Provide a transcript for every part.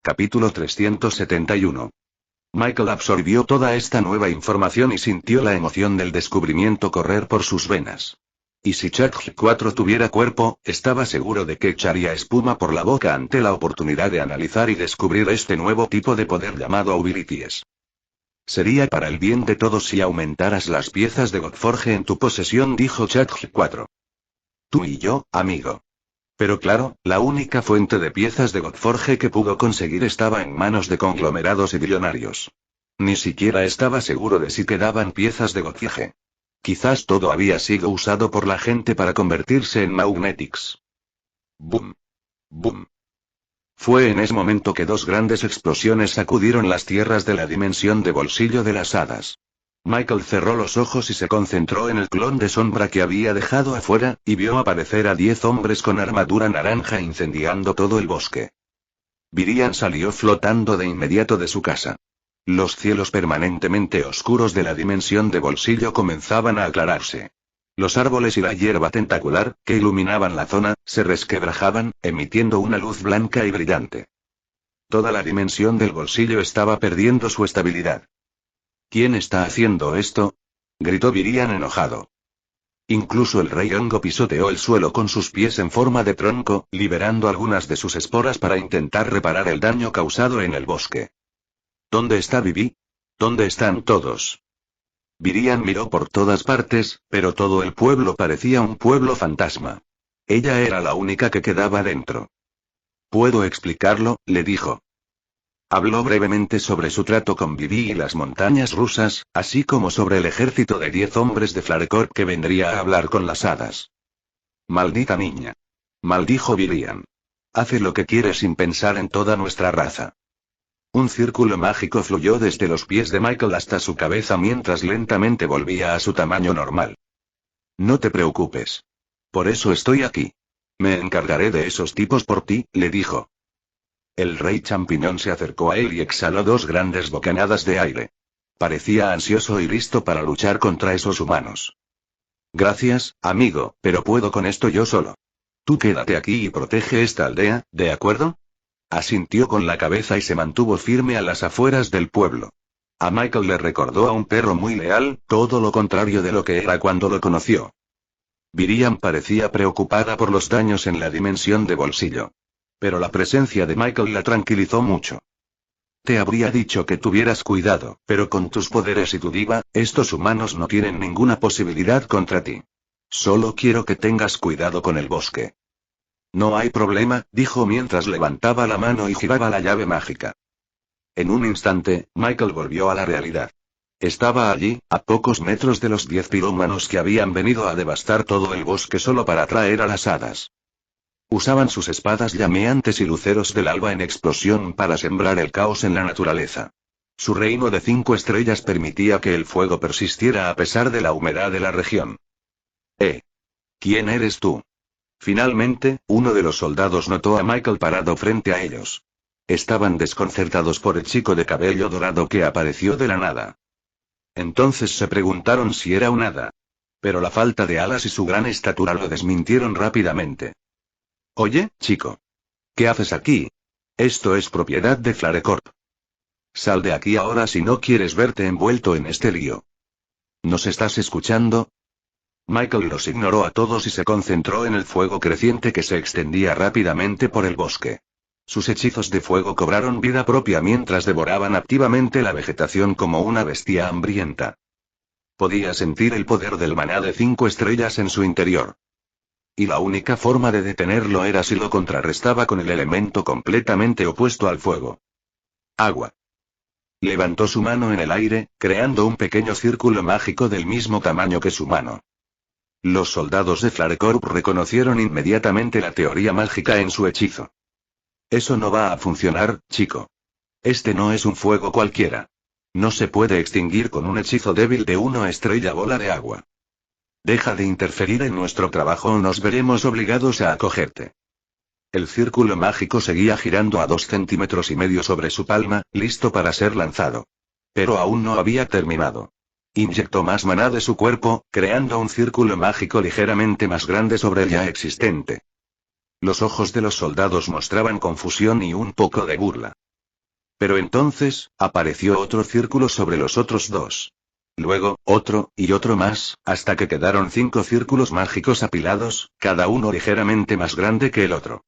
Capítulo 371. Michael absorbió toda esta nueva información y sintió la emoción del descubrimiento correr por sus venas. Y si Charge 4 tuviera cuerpo, estaba seguro de que echaría espuma por la boca ante la oportunidad de analizar y descubrir este nuevo tipo de poder llamado Abilities. Sería para el bien de todos si aumentaras las piezas de Godforge en tu posesión, dijo Charge 4. Tú y yo, amigo. Pero claro, la única fuente de piezas de Godforge que pudo conseguir estaba en manos de conglomerados y billonarios. Ni siquiera estaba seguro de si quedaban piezas de Godforge. Quizás todo había sido usado por la gente para convertirse en Magnetics. Boom. Boom. Fue en ese momento que dos grandes explosiones sacudieron las tierras de la dimensión de bolsillo de las hadas. Michael cerró los ojos y se concentró en el clon de sombra que había dejado afuera, y vio aparecer a 10 hombres con armadura naranja incendiando todo el bosque. Virian salió flotando de inmediato de su casa. Los cielos permanentemente oscuros de la dimensión de bolsillo comenzaban a aclararse. Los árboles y la hierba tentacular, que iluminaban la zona, se resquebrajaban, emitiendo una luz blanca y brillante. Toda la dimensión del bolsillo estaba perdiendo su estabilidad. ¿Quién está haciendo esto?, gritó Virian enojado. Incluso el rey hongo pisoteó el suelo con sus pies en forma de tronco, liberando algunas de sus esporas para intentar reparar el daño causado en el bosque. ¿Dónde está Vivi? ¿Dónde están todos? Virian miró por todas partes, pero todo el pueblo parecía un pueblo fantasma. Ella era la única que quedaba dentro. ¿Puedo explicarlo?, le dijo. Habló brevemente sobre su trato con Vivi y las montañas rusas, así como sobre el ejército de 10 hombres de Flarecorp que vendría a hablar con las hadas. Maldita niña. Maldijo Virian. Hace lo que quiere sin pensar en toda nuestra raza. Un círculo mágico fluyó desde los pies de Michael hasta su cabeza mientras lentamente volvía a su tamaño normal. No te preocupes. Por eso estoy aquí. Me encargaré de esos tipos por ti, le dijo. El rey champiñón se acercó a él y exhaló 2 grandes bocanadas de aire. Parecía ansioso y listo para luchar contra esos humanos. Gracias, amigo, pero puedo con esto yo solo. Tú quédate aquí y protege esta aldea, ¿de acuerdo? Asintió con la cabeza y se mantuvo firme a las afueras del pueblo. A Michael le recordó a un perro muy leal, todo lo contrario de lo que era cuando lo conoció. Virian parecía preocupada por los daños en la dimensión de bolsillo. Pero la presencia de Michael la tranquilizó mucho. Te habría dicho que tuvieras cuidado, pero con tus poderes y tu diva, estos humanos no tienen ninguna posibilidad contra ti. Solo quiero que tengas cuidado con el bosque. No hay problema, dijo mientras levantaba la mano y giraba la llave mágica. En un instante, Michael volvió a la realidad. Estaba allí, a pocos metros de los 10 pirómanos que habían venido a devastar todo el bosque solo para atraer a las hadas. Usaban sus espadas llameantes y luceros del alba en explosión para sembrar el caos en la naturaleza. Su reino de 5 estrellas permitía que el fuego persistiera a pesar de la humedad de la región. ¿Quién eres tú? Finalmente, uno de los soldados notó a Michael parado frente a ellos. Estaban desconcertados por el chico de cabello dorado que apareció de la nada. Entonces se preguntaron si era un hada. Pero la falta de alas y su gran estatura lo desmintieron rápidamente. Oye, chico. ¿Qué haces aquí? Esto es propiedad de Flarecorp. Sal de aquí ahora si no quieres verte envuelto en este lío. ¿Nos estás escuchando? Michael los ignoró a todos y se concentró en el fuego creciente que se extendía rápidamente por el bosque. Sus hechizos de fuego cobraron vida propia mientras devoraban activamente la vegetación como una bestia hambrienta. Podía sentir el poder del maná de 5 estrellas en su interior. Y la única forma de detenerlo era si lo contrarrestaba con el elemento completamente opuesto al fuego. Agua. Levantó su mano en el aire, creando un pequeño círculo mágico del mismo tamaño que su mano. Los soldados de Flarecorp reconocieron inmediatamente la teoría mágica en su hechizo. Eso no va a funcionar, chico. Este no es un fuego cualquiera. No se puede extinguir con un hechizo débil de 1 estrella bola de agua. Deja de interferir en nuestro trabajo o nos veremos obligados a acogerte. El círculo mágico seguía girando a 2,5 centímetros sobre su palma, listo para ser lanzado. Pero aún no había terminado. Inyectó más maná de su cuerpo, creando un círculo mágico ligeramente más grande sobre el ya existente. Los ojos de los soldados mostraban confusión y un poco de burla. Pero entonces, apareció otro círculo sobre los otros dos. Luego, otro, y otro más, hasta que quedaron 5 círculos mágicos apilados, cada uno ligeramente más grande que el otro.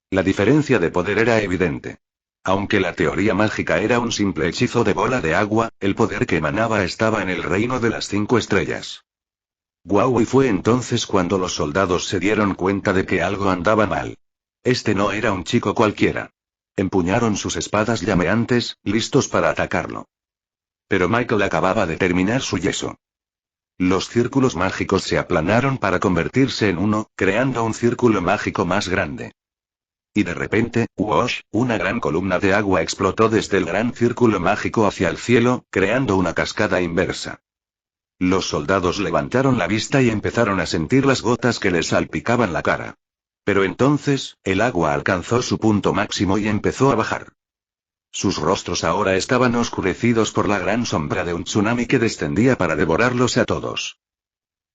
La diferencia de poder era evidente. Aunque la teoría mágica era un simple hechizo de bola de agua, el poder que emanaba estaba en el reino de las 5 estrellas. Guau, y fue entonces cuando los soldados se dieron cuenta de que algo andaba mal. Este no era un chico cualquiera. Empuñaron sus espadas llameantes, listos para atacarlo. Pero Michael acababa de terminar su yeso. Los círculos mágicos se aplanaron para convertirse en uno, creando un círculo mágico más grande. Y de repente, ¡whoosh!, una gran columna de agua explotó desde el gran círculo mágico hacia el cielo, creando una cascada inversa. Los soldados levantaron la vista y empezaron a sentir las gotas que les salpicaban la cara. Pero entonces, el agua alcanzó su punto máximo y empezó a bajar. Sus rostros ahora estaban oscurecidos por la gran sombra de un tsunami que descendía para devorarlos a todos.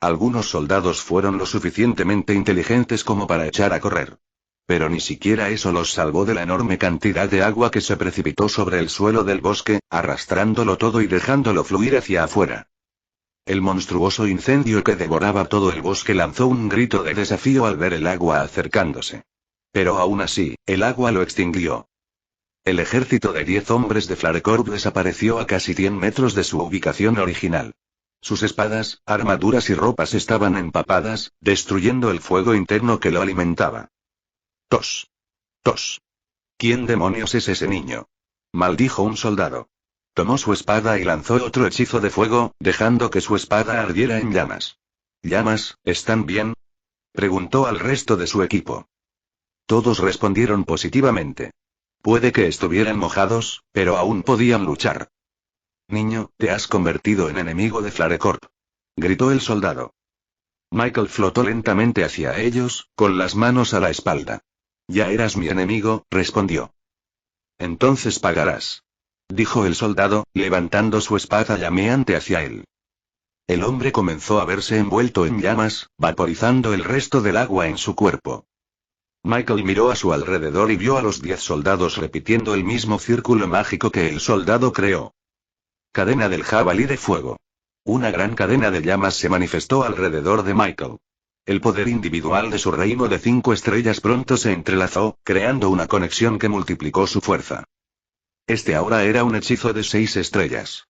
Algunos soldados fueron lo suficientemente inteligentes como para echar a correr. Pero ni siquiera eso los salvó de la enorme cantidad de agua que se precipitó sobre el suelo del bosque, arrastrándolo todo y dejándolo fluir hacia afuera. El monstruoso incendio que devoraba todo el bosque lanzó un grito de desafío al ver el agua acercándose. Pero aún así, el agua lo extinguió. El ejército de 10 hombres de Flarecorp desapareció a casi 100 metros de su ubicación original. Sus espadas, armaduras y ropas estaban empapadas, destruyendo el fuego interno que lo alimentaba. Tos. Tos. ¿Quién demonios es ese niño?, maldijo un soldado. Tomó su espada y lanzó otro hechizo de fuego, dejando que su espada ardiera en llamas. ¿Llamas, están bien?, preguntó al resto de su equipo. Todos respondieron positivamente. Puede que estuvieran mojados, pero aún podían luchar. Niño, te has convertido en enemigo de Flarecorp, gritó el soldado. Michael flotó lentamente hacia ellos, con las manos a la espalda. Ya eras mi enemigo, respondió. Entonces pagarás, dijo el soldado, levantando su espada llameante hacia él. El hombre comenzó a verse envuelto en llamas, vaporizando el resto del agua en su cuerpo. Michael miró a su alrededor y vio a los 10 soldados repitiendo el mismo círculo mágico que el soldado creó. Cadena del jabalí de fuego. Una gran cadena de llamas se manifestó alrededor de Michael. El poder individual de su reino de 5 estrellas pronto se entrelazó, creando una conexión que multiplicó su fuerza. Este ahora era un hechizo de 6 estrellas.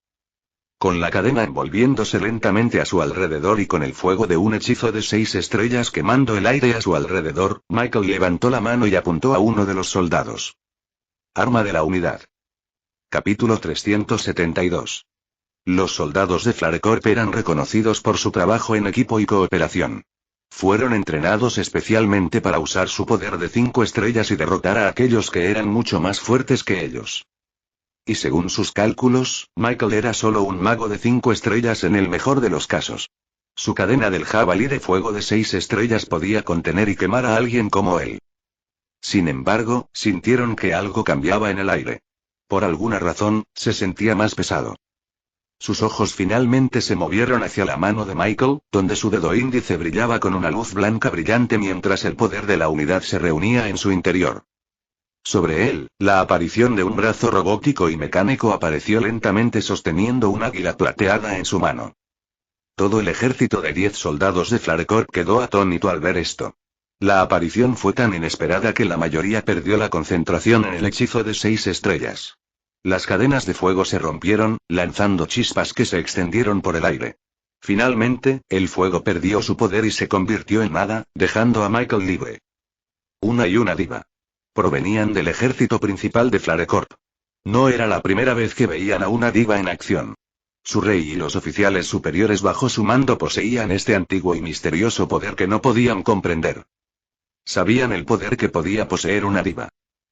Con la cadena envolviéndose lentamente a su alrededor y con el fuego de un hechizo de 6 estrellas quemando el aire a su alrededor, Michael levantó la mano y apuntó a uno de los soldados. Arma de la unidad. Capítulo 372. Los soldados de Flarecorp eran reconocidos por su trabajo en equipo y cooperación. Fueron entrenados especialmente para usar su poder de 5 estrellas y derrotar a aquellos que eran mucho más fuertes que ellos. Y según sus cálculos, Michael era solo un mago de 5 estrellas en el mejor de los casos. Su cadena del jabalí de fuego de 6 estrellas podía contener y quemar a alguien como él. Sin embargo, sintieron que algo cambiaba en el aire. Por alguna razón, se sentía más pesado. Sus ojos finalmente se movieron hacia la mano de Michael, donde su dedo índice brillaba con una luz blanca brillante mientras el poder de la unidad se reunía en su interior. Sobre él, la aparición de un brazo robótico y mecánico apareció lentamente sosteniendo un águila plateada en su mano. Todo el ejército de 10 soldados de Flarecorp quedó atónito al ver esto. La aparición fue tan inesperada que la mayoría perdió la concentración en el hechizo de 6 estrellas. Las cadenas de fuego se rompieron, lanzando chispas que se extendieron por el aire. Finalmente, el fuego perdió su poder y se convirtió en nada, dejando a Michael libre. Una diva. Provenían del ejército principal de Flarecorp. No era la primera vez que veían a una diva en acción. Su rey y los oficiales superiores bajo su mando poseían este antiguo y misterioso poder que no podían comprender. Sabían el poder que podía poseer una diva.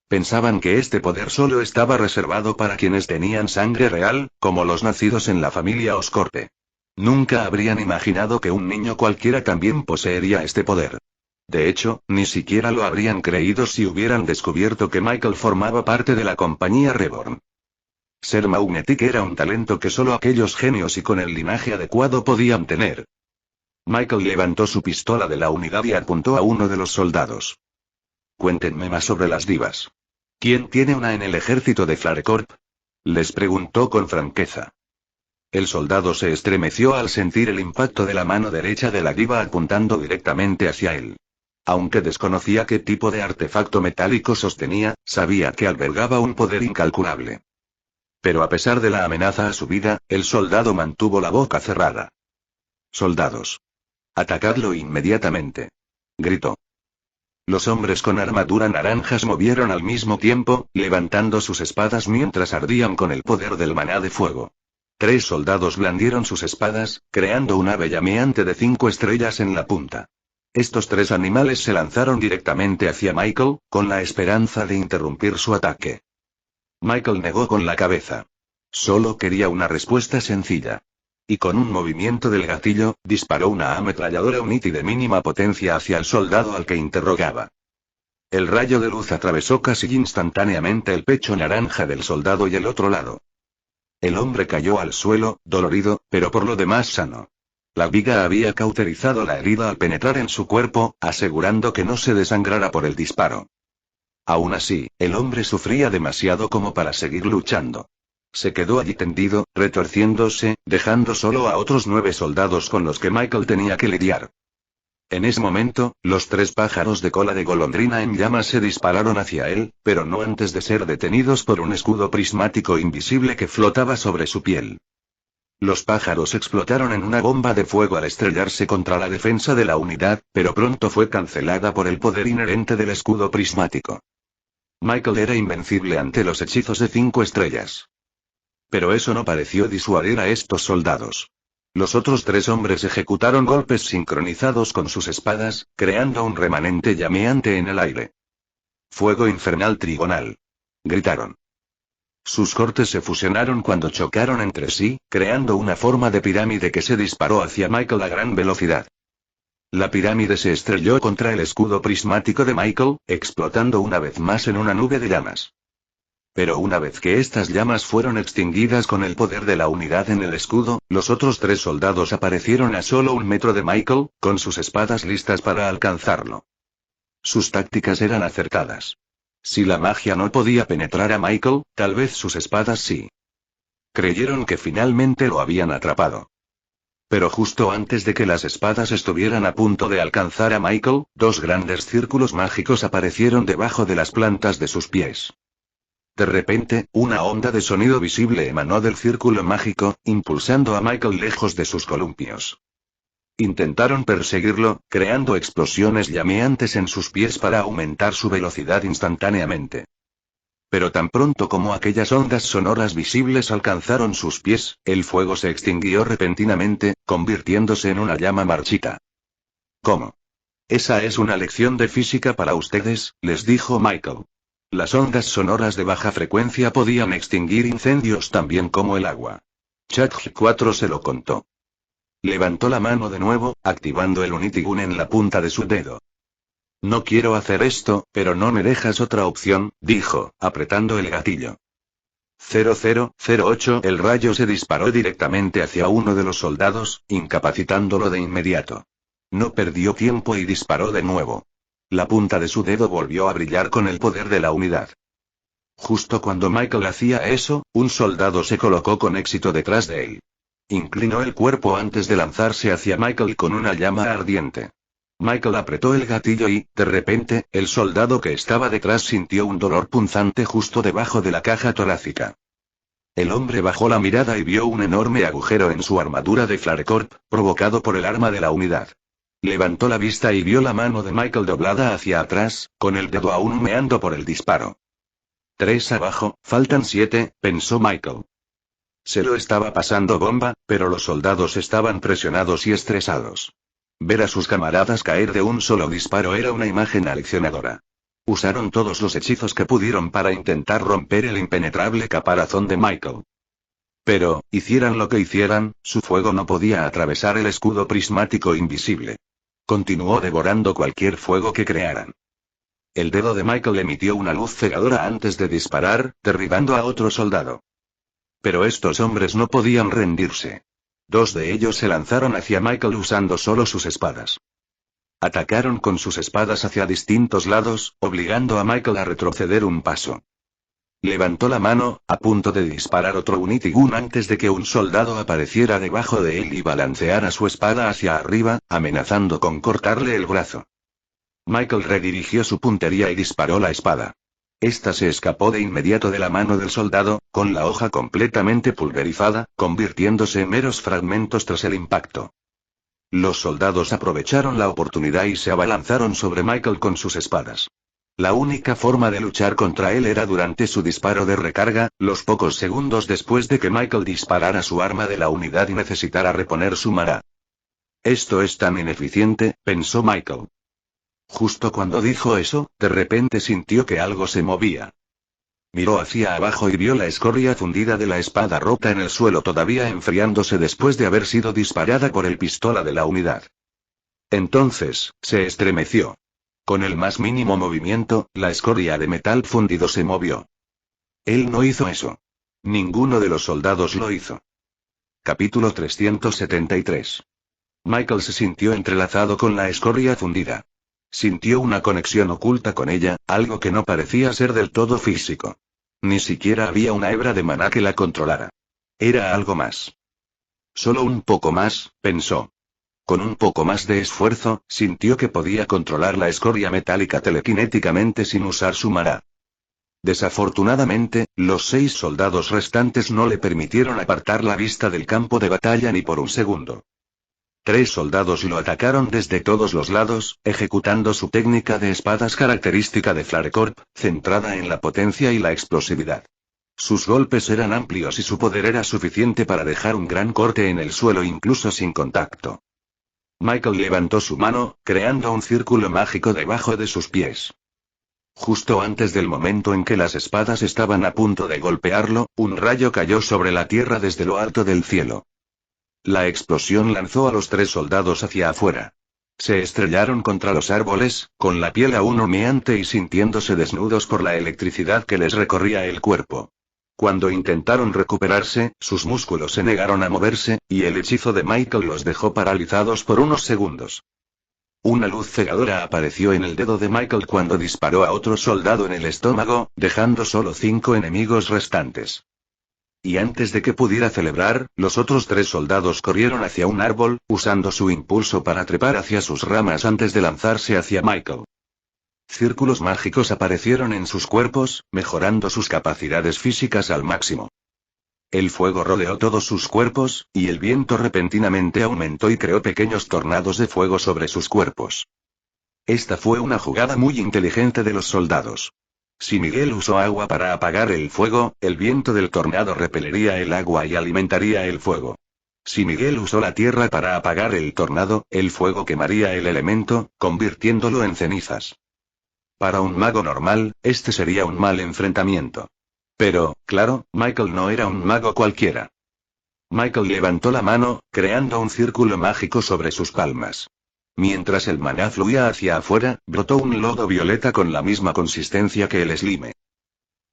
Pensaban que este poder solo estaba reservado para quienes tenían sangre real, como los nacidos en la familia Oscorpe. Nunca habrían imaginado que un niño cualquiera también poseería este poder. De hecho, ni siquiera lo habrían creído si hubieran descubierto que Michael formaba parte de la compañía Reborn. Ser Magnetic era un talento que solo aquellos genios y con el linaje adecuado podían tener. Michael levantó su pistola de la unidad y apuntó a uno de los soldados. Cuéntenme más sobre las divas. ¿Quién tiene una en el ejército de Flarecorp? Les preguntó con franqueza. El soldado se estremeció al sentir el impacto de la mano derecha de la diva apuntando directamente hacia él. Aunque desconocía qué tipo de artefacto metálico sostenía, sabía que albergaba un poder incalculable. Pero a pesar de la amenaza a su vida, el soldado mantuvo la boca cerrada. «Soldados. Atacadlo inmediatamente», gritó. Los hombres con armadura naranja se movieron al mismo tiempo, levantando sus espadas mientras ardían con el poder del maná de fuego. 3 soldados blandieron sus espadas, creando un ave llameante de 5 estrellas en la punta. Estos 3 animales se lanzaron directamente hacia Michael, con la esperanza de interrumpir su ataque. Michael negó con la cabeza. Solo quería una respuesta sencilla. Y con un movimiento del gatillo, disparó una ametralladora Unity de mínima potencia hacia el soldado al que interrogaba. El rayo de luz atravesó casi instantáneamente el pecho naranja del soldado y el otro lado. El hombre cayó al suelo, dolorido, pero por lo demás sano. La viga había cauterizado la herida al penetrar en su cuerpo, asegurando que no se desangrara por el disparo. Aún así, el hombre sufría demasiado como para seguir luchando. Se quedó allí tendido, retorciéndose, dejando solo a otros 9 soldados con los que Michael tenía que lidiar. En ese momento, los 3 pájaros de cola de golondrina en llamas se dispararon hacia él, pero no antes de ser detenidos por un escudo prismático invisible que flotaba sobre su piel. Los pájaros explotaron en una bomba de fuego al estrellarse contra la defensa de la unidad, pero pronto fue cancelada por el poder inherente del escudo prismático. Michael era invencible ante los hechizos de 5 estrellas. Pero eso no pareció disuadir a estos soldados. Los otros 3 hombres ejecutaron golpes sincronizados con sus espadas, creando un remanente llameante en el aire. «Fuego infernal trigonal», gritaron. Sus cortes se fusionaron cuando chocaron entre sí, creando una forma de pirámide que se disparó hacia Michael a gran velocidad. La pirámide se estrelló contra el escudo prismático de Michael, explotando una vez más en una nube de llamas. Pero una vez que estas llamas fueron extinguidas con el poder de la unidad en el escudo, los otros 3 soldados aparecieron a solo 1 metro de Michael, con sus espadas listas para alcanzarlo. Sus tácticas eran acertadas. Si la magia no podía penetrar a Michael, tal vez sus espadas sí. Creyeron que finalmente lo habían atrapado. Pero justo antes de que las espadas estuvieran a punto de alcanzar a Michael, 2 grandes círculos mágicos aparecieron debajo de las plantas de sus pies. De repente, una onda de sonido visible emanó del círculo mágico, impulsando a Michael lejos de sus columpios. Intentaron perseguirlo, creando explosiones llameantes en sus pies para aumentar su velocidad instantáneamente. Pero tan pronto como aquellas ondas sonoras visibles alcanzaron sus pies, el fuego se extinguió repentinamente, convirtiéndose en una llama marchita. ¿Cómo? Esa es una lección de física para ustedes, les dijo Michael. Las ondas sonoras de baja frecuencia podían extinguir incendios tan bien como el agua. Chatg 4 se lo contó. Levantó la mano de nuevo, activando el Unity Gun en la punta de su dedo. No quiero hacer esto, pero no me dejas otra opción, dijo, apretando el gatillo. 0008. El rayo se disparó directamente hacia uno de los soldados, incapacitándolo de inmediato. No perdió tiempo y disparó de nuevo. La punta de su dedo volvió a brillar con el poder de la unidad. Justo cuando Michael hacía eso, un soldado se colocó con éxito detrás de él. Inclinó el cuerpo antes de lanzarse hacia Michael con una llama ardiente. Michael apretó el gatillo y, de repente, el soldado que estaba detrás sintió un dolor punzante justo debajo de la caja torácica. El hombre bajó la mirada y vio un enorme agujero en su armadura de Flarecorp, provocado por el arma de la unidad. Levantó la vista y vio la mano de Michael doblada hacia atrás, con el dedo aún humeando por el disparo. 3 abajo, faltan 7, pensó Michael. Se lo estaba pasando bomba, pero los soldados estaban presionados y estresados. Ver a sus camaradas caer de un solo disparo era una imagen aleccionadora. Usaron todos los hechizos que pudieron para intentar romper el impenetrable caparazón de Michael. Pero, hicieran lo que hicieran, su fuego no podía atravesar el escudo prismático invisible. Continuó devorando cualquier fuego que crearan. El dedo de Michael emitió una luz cegadora antes de disparar, derribando a otro soldado. Pero estos hombres no podían rendirse. 2 de ellos se lanzaron hacia Michael usando solo sus espadas. Atacaron con sus espadas hacia distintos lados, obligando a Michael a retroceder un paso. Levantó la mano, a punto de disparar otro Unity Gun antes de que un soldado apareciera debajo de él y balanceara su espada hacia arriba, amenazando con cortarle el brazo. Michael redirigió su puntería y disparó la espada. Esta se escapó de inmediato de la mano del soldado, con la hoja completamente pulverizada, convirtiéndose en meros fragmentos tras el impacto. Los soldados aprovecharon la oportunidad y se abalanzaron sobre Michael con sus espadas. La única forma de luchar contra él era durante su disparo de recarga, los pocos segundos después de que Michael disparara su arma de la unidad y necesitara reponer su mana. Esto es tan ineficiente, pensó Michael. Justo cuando dijo eso, de repente sintió que algo se movía. Miró hacia abajo y vio la escoria fundida de la espada rota en el suelo todavía enfriándose después de haber sido disparada por el pistola de la unidad. Entonces, se estremeció. Con el más mínimo movimiento, la escoria de metal fundido se movió. Él no hizo eso. Ninguno de los soldados lo hizo. Capítulo 373. Michael se sintió entrelazado con la escoria fundida. Sintió una conexión oculta con ella, algo que no parecía ser del todo físico. Ni siquiera había una hebra de maná que la controlara. Era algo más. Solo un poco más, pensó. Con un poco más de esfuerzo, sintió que podía controlar la escoria metálica telequinéticamente sin usar su maná. Desafortunadamente, los 6 soldados restantes no le permitieron apartar la vista del campo de batalla ni por un segundo. 3 soldados lo atacaron desde todos los lados, ejecutando su técnica de espadas característica de Flarecorp, centrada en la potencia y la explosividad. Sus golpes eran amplios y su poder era suficiente para dejar un gran corte en el suelo incluso sin contacto. Michael levantó su mano, creando un círculo mágico debajo de sus pies. Justo antes del momento en que las espadas estaban a punto de golpearlo, un rayo cayó sobre la tierra desde lo alto del cielo. La explosión lanzó a los 3 soldados hacia afuera. Se estrellaron contra los árboles, con la piel aún humeante y sintiéndose desnudos por la electricidad que les recorría el cuerpo. Cuando intentaron recuperarse, sus músculos se negaron a moverse, y el hechizo de Michael los dejó paralizados por unos segundos. Una luz cegadora apareció en el dedo de Michael cuando disparó a otro soldado en el estómago, dejando solo 5 enemigos restantes. Y antes de que pudiera celebrar, los otros 3 soldados corrieron hacia un árbol, usando su impulso para trepar hacia sus ramas antes de lanzarse hacia Michael. Círculos mágicos aparecieron en sus cuerpos, mejorando sus capacidades físicas al máximo. El fuego rodeó todos sus cuerpos, y el viento repentinamente aumentó y creó pequeños tornados de fuego sobre sus cuerpos. Esta fue una jugada muy inteligente de los soldados. Si Miguel usó agua para apagar el fuego, el viento del tornado repelería el agua y alimentaría el fuego. Si Miguel usó la tierra para apagar el tornado, el fuego quemaría el elemento, convirtiéndolo en cenizas. Para un mago normal, este sería un mal enfrentamiento. Pero, claro, Michael no era un mago cualquiera. Michael levantó la mano, creando un círculo mágico sobre sus palmas. Mientras el maná fluía hacia afuera, brotó un lodo violeta con la misma consistencia que el slime.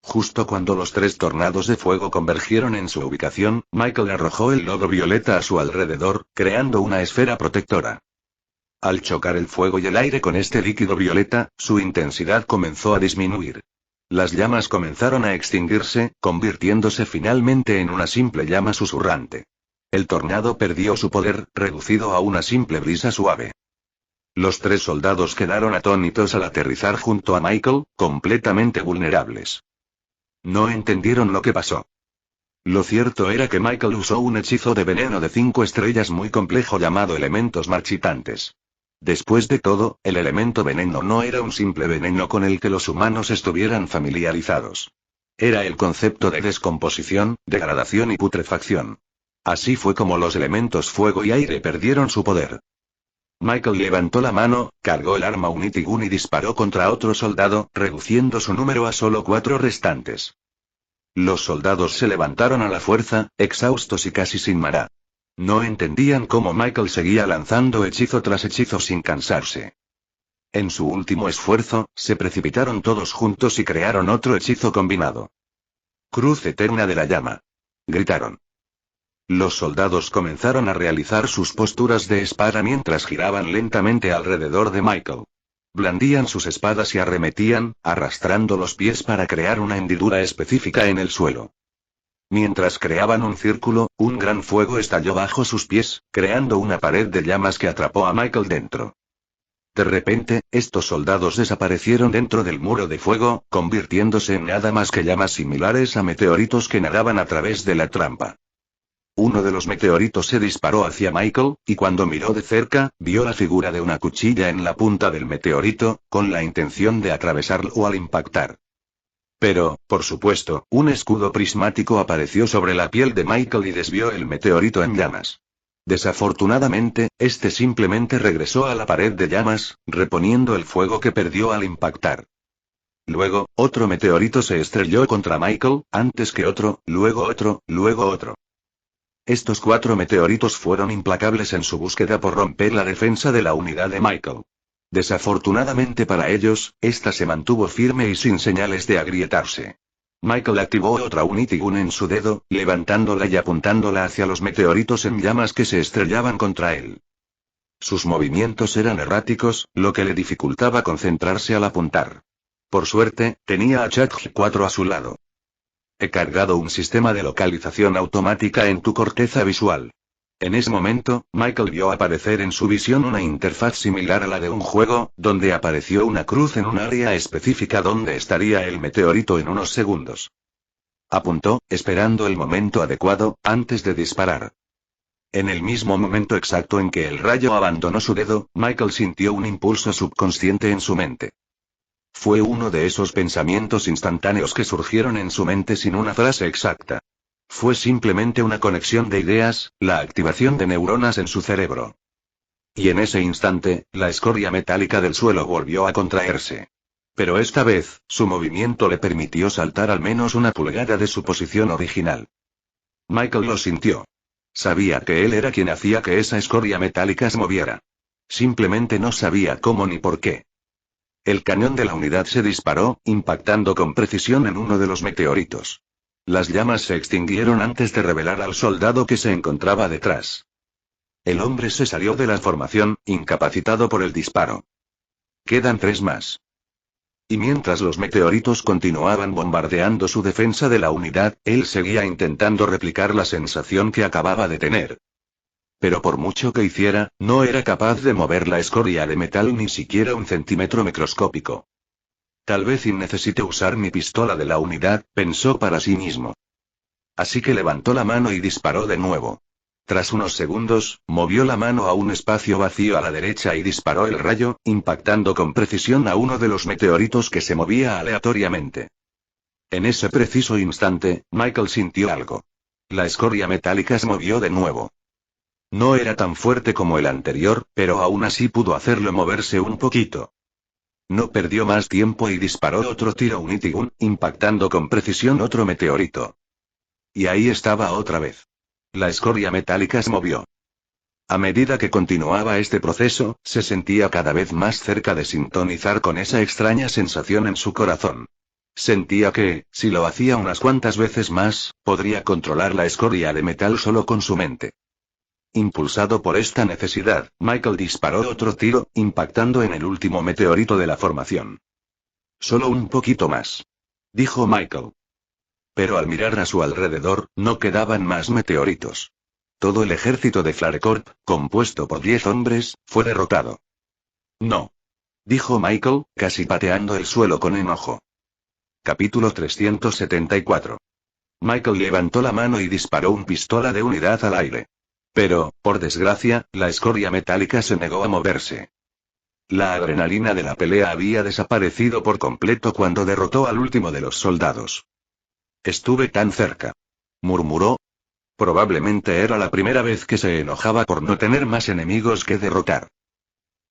Justo cuando los 3 tornados de fuego convergieron en su ubicación, Michael arrojó el lodo violeta a su alrededor, creando una esfera protectora. Al chocar el fuego y el aire con este líquido violeta, su intensidad comenzó a disminuir. Las llamas comenzaron a extinguirse, convirtiéndose finalmente en una simple llama susurrante. El tornado perdió su poder, reducido a una simple brisa suave. Los 3 soldados quedaron atónitos al aterrizar junto a Michael, completamente vulnerables. No entendieron lo que pasó. Lo cierto era que Michael usó un hechizo de veneno de 5 estrellas muy complejo llamado elementos marchitantes. Después de todo, el elemento veneno no era un simple veneno con el que los humanos estuvieran familiarizados. Era el concepto de descomposición, degradación y putrefacción. Así fue como los elementos fuego y aire perdieron su poder. Michael levantó la mano, cargó el arma Unity Gun y disparó contra otro soldado, reduciendo su número a solo 4 restantes. Los soldados se levantaron a la fuerza, exhaustos y casi sin maná. No entendían cómo Michael seguía lanzando hechizo tras hechizo sin cansarse. En su último esfuerzo, se precipitaron todos juntos y crearon otro hechizo combinado. Cruz eterna de la llama. Gritaron. Los soldados comenzaron a realizar sus posturas de espada mientras giraban lentamente alrededor de Michael. Blandían sus espadas y arremetían, arrastrando los pies para crear una hendidura específica en el suelo. Mientras creaban un círculo, un gran fuego estalló bajo sus pies, creando una pared de llamas que atrapó a Michael dentro. De repente, estos soldados desaparecieron dentro del muro de fuego, convirtiéndose en nada más que llamas similares a meteoritos que nadaban a través de la trampa. Uno de los meteoritos se disparó hacia Michael, y cuando miró de cerca, vio la figura de una cuchilla en la punta del meteorito, con la intención de atravesarlo al impactar. Pero, por supuesto, un escudo prismático apareció sobre la piel de Michael y desvió el meteorito en llamas. Desafortunadamente, este simplemente regresó a la pared de llamas, reponiendo el fuego que perdió al impactar. Luego, otro meteorito se estrelló contra Michael, antes que otro, luego otro, luego otro. Estos 4 meteoritos fueron implacables en su búsqueda por romper la defensa de la unidad de Michael. Desafortunadamente para ellos, esta se mantuvo firme y sin señales de agrietarse. Michael activó otra Unity Gun en su dedo, levantándola y apuntándola hacia los meteoritos en llamas que se estrellaban contra él. Sus movimientos eran erráticos, lo que le dificultaba concentrarse al apuntar. Por suerte, tenía a Chad 4 a su lado. He cargado un sistema de localización automática en tu corteza visual. En ese momento, Michael vio aparecer en su visión una interfaz similar a la de un juego, donde apareció una cruz en un área específica donde estaría el meteorito en unos segundos. Apuntó, esperando el momento adecuado, antes de disparar. En el mismo momento exacto en que el rayo abandonó su dedo, Michael sintió un impulso subconsciente en su mente. Fue uno de esos pensamientos instantáneos que surgieron en su mente sin una frase exacta. Fue simplemente una conexión de ideas, la activación de neuronas en su cerebro. Y en ese instante, la escoria metálica del suelo volvió a contraerse. Pero esta vez, su movimiento le permitió saltar al menos una pulgada de su posición original. Michael lo sintió. Sabía que él era quien hacía que esa escoria metálica se moviera. Simplemente no sabía cómo ni por qué. El cañón de la unidad se disparó, impactando con precisión en uno de los meteoritos. Las llamas se extinguieron antes de revelar al soldado que se encontraba detrás. El hombre se salió de la formación, incapacitado por el disparo. Quedan 3 más. Y mientras los meteoritos continuaban bombardeando su defensa de la unidad, él seguía intentando replicar la sensación que acababa de tener. Pero por mucho que hiciera, no era capaz de mover la escoria de metal ni siquiera un centímetro microscópico. Tal vez necesite usar mi pistola de la unidad, pensó para sí mismo. Así que levantó la mano y disparó de nuevo. Tras unos segundos, movió la mano a un espacio vacío a la derecha y disparó el rayo, impactando con precisión a uno de los meteoritos que se movía aleatoriamente. En ese preciso instante, Michael sintió algo. La escoria metálica se movió de nuevo. No era tan fuerte como el anterior, pero aún así pudo hacerlo moverse un poquito. No perdió más tiempo y disparó otro tiro Unity Gun, impactando con precisión otro meteorito. Y ahí estaba otra vez. La escoria metálica se movió. A medida que continuaba este proceso, se sentía cada vez más cerca de sintonizar con esa extraña sensación en su corazón. Sentía que, si lo hacía unas cuantas veces más, podría controlar la escoria de metal solo con su mente. Impulsado por esta necesidad, Michael disparó otro tiro, impactando en el último meteorito de la formación. Solo un poquito más, dijo Michael. Pero al mirar a su alrededor, no quedaban más meteoritos. Todo el ejército de Flarecorp, compuesto por 10 hombres, fue derrotado. No, dijo Michael, casi pateando el suelo con enojo. Capítulo 374. Michael levantó la mano y disparó una pistola de unidad al aire. Pero, por desgracia, la escoria metálica se negó a moverse. La adrenalina de la pelea había desaparecido por completo cuando derrotó al último de los soldados. Estuve tan cerca, murmuró. Probablemente era la primera vez que se enojaba por no tener más enemigos que derrotar.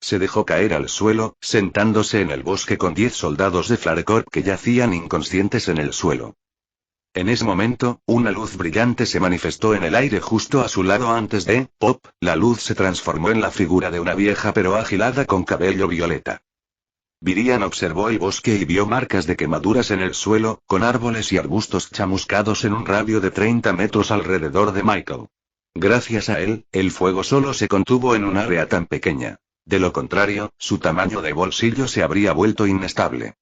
Se dejó caer al suelo, sentándose en el bosque con 10 soldados de Flarecorp que yacían inconscientes en el suelo. En ese momento, una luz brillante se manifestó en el aire justo a su lado antes de, ¡pop!, la luz se transformó en la figura de una vieja pero agilada con cabello violeta. Virian observó el bosque y vio marcas de quemaduras en el suelo, con árboles y arbustos chamuscados en un radio de 30 metros alrededor de Michael. Gracias a él, el fuego solo se contuvo en un área tan pequeña. De lo contrario, su tamaño de bolsillo se habría vuelto inestable.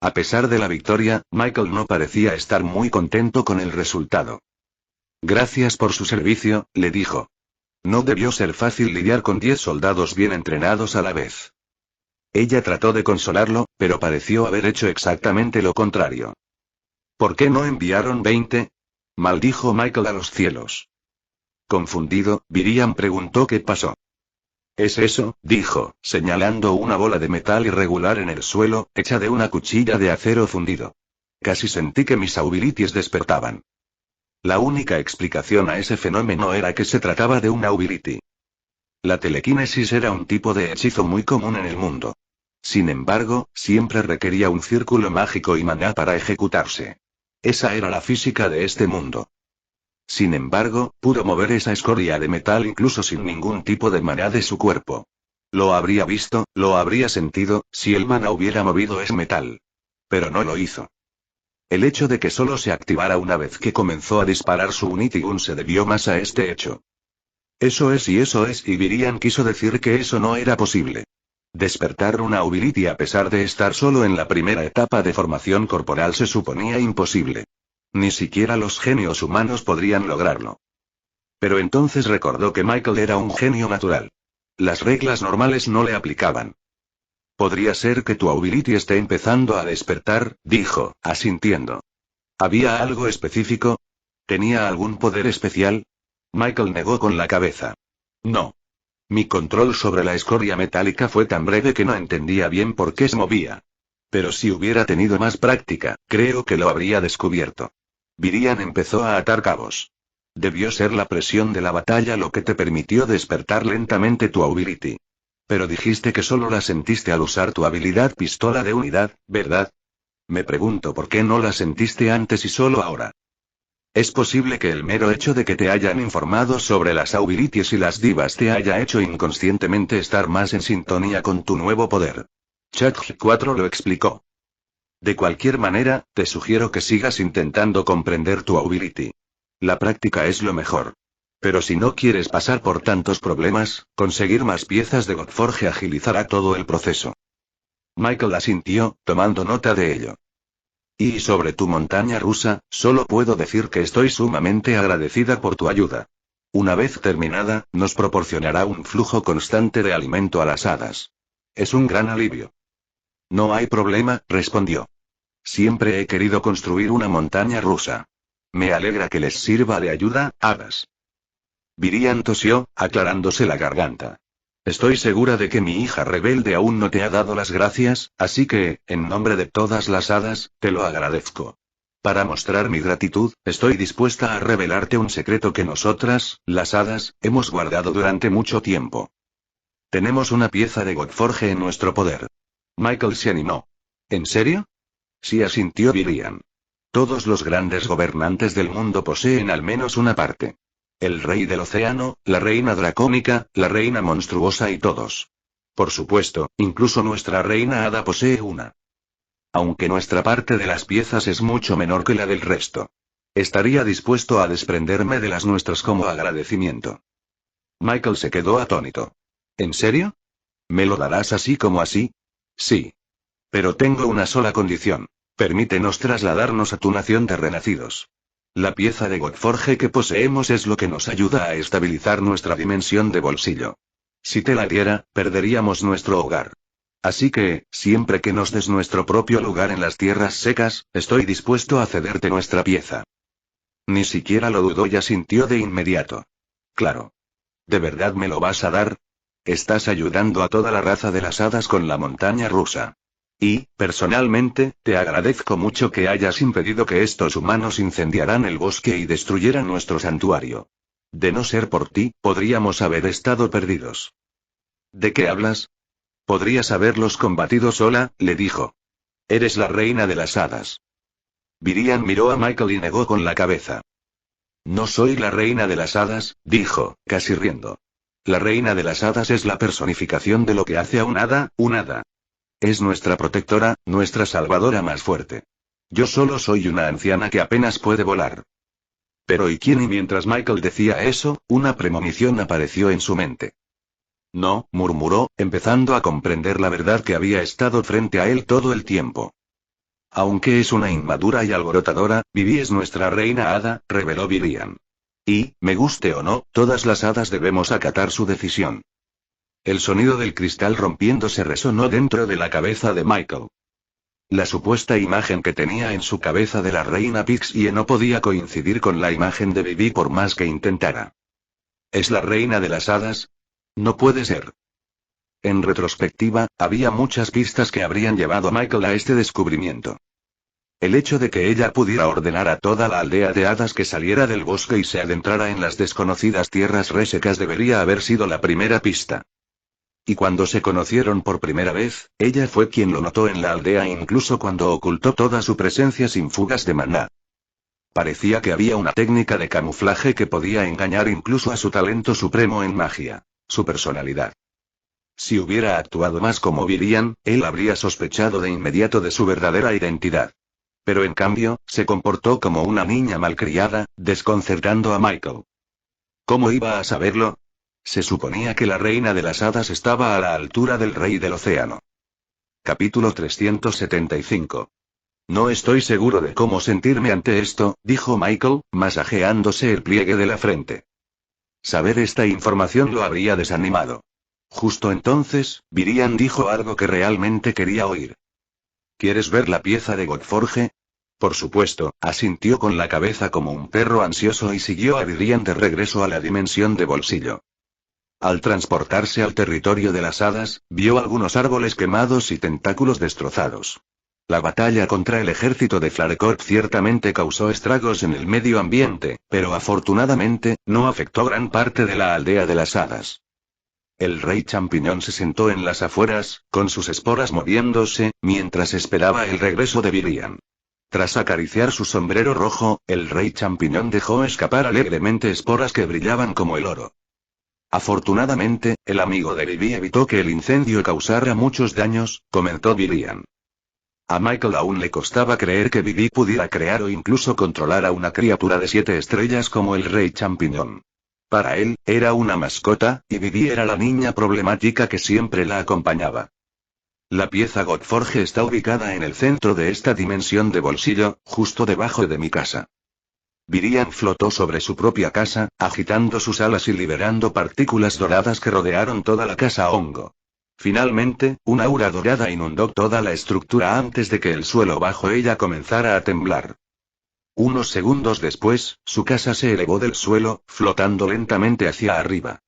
A pesar de la victoria, Michael no parecía estar muy contento con el resultado. Gracias por su servicio, le dijo. No debió ser fácil lidiar con 10 soldados bien entrenados a la vez. Ella trató de consolarlo, pero pareció haber hecho exactamente lo contrario. ¿Por qué no enviaron 20? Maldijo Michael a los cielos. Confundido, Virian preguntó qué pasó. Es eso, dijo, señalando una bola de metal irregular en el suelo, hecha de una cuchilla de acero fundido. Casi sentí que mis abilities despertaban. La única explicación a ese fenómeno era que se trataba de un ability. La telequinesis era un tipo de hechizo muy común en el mundo. Sin embargo, siempre requería un círculo mágico y maná para ejecutarse. Esa era la física de este mundo. Sin embargo, pudo mover esa escoria de metal incluso sin ningún tipo de maná de su cuerpo. Lo habría visto, lo habría sentido, si el maná hubiera movido ese metal. Pero no lo hizo. El hecho de que solo se activara una vez que comenzó a disparar su Unity Gun se debió más a este hecho. Eso es, y Virian quiso decir que eso no era posible. Despertar una ability a pesar de estar solo en la primera etapa de formación corporal se suponía imposible. Ni siquiera los genios humanos podrían lograrlo. Pero entonces recordó que Michael era un genio natural. Las reglas normales no le aplicaban. Podría ser que tu ability esté empezando a despertar, dijo, asintiendo. ¿Había algo específico? ¿Tenía algún poder especial? Michael negó con la cabeza. No. Mi control sobre la escoria metálica fue tan breve que no entendía bien por qué se movía. Pero si hubiera tenido más práctica, creo que lo habría descubierto. Virian empezó a atar cabos. Debió ser la presión de la batalla lo que te permitió despertar lentamente tu ability. Pero dijiste que solo la sentiste al usar tu habilidad pistola de unidad, ¿verdad? Me pregunto por qué no la sentiste antes y solo ahora. Es posible que el mero hecho de que te hayan informado sobre las abilities y las divas te haya hecho inconscientemente estar más en sintonía con tu nuevo poder. Chatg 4 lo explicó. De cualquier manera, te sugiero que sigas intentando comprender tu ability. La práctica es lo mejor. Pero si no quieres pasar por tantos problemas, conseguir más piezas de Godforge agilizará todo el proceso. Michael asintió, tomando nota de ello. Y sobre tu montaña rusa, solo puedo decir que estoy sumamente agradecida por tu ayuda. Una vez terminada, nos proporcionará un flujo constante de alimento a las hadas. Es un gran alivio. No hay problema, respondió. Siempre he querido construir una montaña rusa. Me alegra que les sirva de ayuda, hadas. Virian tosió, aclarándose la garganta. Estoy segura de que mi hija rebelde aún no te ha dado las gracias, así que, en nombre de todas las hadas, te lo agradezco. Para mostrar mi gratitud, estoy dispuesta a revelarte un secreto que nosotras, las hadas, hemos guardado durante mucho tiempo. Tenemos una pieza de Godforge en nuestro poder. Michael se animó. ¿En serio? Sí, asintió Virian. Todos los grandes gobernantes del mundo poseen al menos una parte. El rey del océano, la reina dracónica, la reina monstruosa y todos. Por supuesto, incluso nuestra reina hada posee una. Aunque nuestra parte de las piezas es mucho menor que la del resto. Estaría dispuesto a desprenderme de las nuestras como agradecimiento. Michael se quedó atónito. ¿En serio? ¿Me lo darás así como así? Sí. Pero tengo una sola condición. Permítenos trasladarnos a tu nación de renacidos. La pieza de Godforge que poseemos es lo que nos ayuda a estabilizar nuestra dimensión de bolsillo. Si te la diera, perderíamos nuestro hogar. Así que, siempre que nos des nuestro propio lugar en las tierras secas, estoy dispuesto a cederte nuestra pieza. Ni siquiera lo dudó y asintió de inmediato. Claro. ¿De verdad me lo vas a dar? Estás ayudando a toda la raza de las hadas con la montaña rusa. Y, personalmente, te agradezco mucho que hayas impedido que estos humanos incendiaran el bosque y destruyeran nuestro santuario. De no ser por ti, podríamos haber estado perdidos. ¿De qué hablas? Podrías haberlos combatido sola, le dijo. Eres la reina de las hadas. Virian miró a Michael y negó con la cabeza. No soy la reina de las hadas, dijo, casi riendo. La reina de las hadas es la personificación de lo que hace a un hada, un hada. Es nuestra protectora, nuestra salvadora más fuerte. Yo solo soy una anciana que apenas puede volar. Pero ¿y quién? Y mientras Michael decía eso, una premonición apareció en su mente. No, murmuró, empezando a comprender la verdad que había estado frente a él todo el tiempo. Aunque es una inmadura y alborotadora, Vivi es nuestra reina hada, reveló Vivian. Y, me guste o no, todas las hadas debemos acatar su decisión. El sonido del cristal rompiéndose resonó dentro de la cabeza de Michael. La supuesta imagen que tenía en su cabeza de la reina Pixie no podía coincidir con la imagen de Vivi por más que intentara. ¿Es la reina de las hadas? No puede ser. En retrospectiva, había muchas pistas que habrían llevado a Michael a este descubrimiento. El hecho de que ella pudiera ordenar a toda la aldea de hadas que saliera del bosque y se adentrara en las desconocidas tierras resecas debería haber sido la primera pista. Y cuando se conocieron por primera vez, ella fue quien lo notó en la aldea incluso cuando ocultó toda su presencia sin fugas de maná. Parecía que había una técnica de camuflaje que podía engañar incluso a su talento supremo en magia, su personalidad. Si hubiera actuado más como Vivian, él habría sospechado de inmediato de su verdadera identidad. Pero en cambio, se comportó como una niña malcriada, desconcertando a Michael. ¿Cómo iba a saberlo? Se suponía que la reina de las hadas estaba a la altura del rey del océano. Capítulo 375. No estoy seguro de cómo sentirme ante esto, dijo Michael, masajeándose el pliegue de la frente. Saber esta información lo habría desanimado. Justo entonces, Vivian dijo algo que realmente quería oír. ¿Quieres ver la pieza de Godforge? Por supuesto, asintió con la cabeza como un perro ansioso y siguió a Vivian de regreso a la dimensión de bolsillo. Al transportarse al territorio de las hadas, vio algunos árboles quemados y tentáculos destrozados. La batalla contra el ejército de Flarecorp ciertamente causó estragos en el medio ambiente, pero afortunadamente, no afectó gran parte de la aldea de las hadas. El rey champiñón se sentó en las afueras, con sus esporas moviéndose, mientras esperaba el regreso de Vivian. Tras acariciar su sombrero rojo, el rey champiñón dejó escapar alegremente esporas que brillaban como el oro. Afortunadamente, el amigo de Vivi evitó que el incendio causara muchos daños, comentó Vivian. A Michael aún le costaba creer que Vivi pudiera crear o incluso controlar a una criatura de 7 estrellas como el rey champiñón. Para él, era una mascota, y Vivi era la niña problemática que siempre la acompañaba. La pieza Godforge está ubicada en el centro de esta dimensión de bolsillo, justo debajo de mi casa. Vivian flotó sobre su propia casa, agitando sus alas y liberando partículas doradas que rodearon toda la casa hongo. Finalmente, una aura dorada inundó toda la estructura antes de que el suelo bajo ella comenzara a temblar. Unos segundos después, su casa se elevó del suelo, flotando lentamente hacia arriba.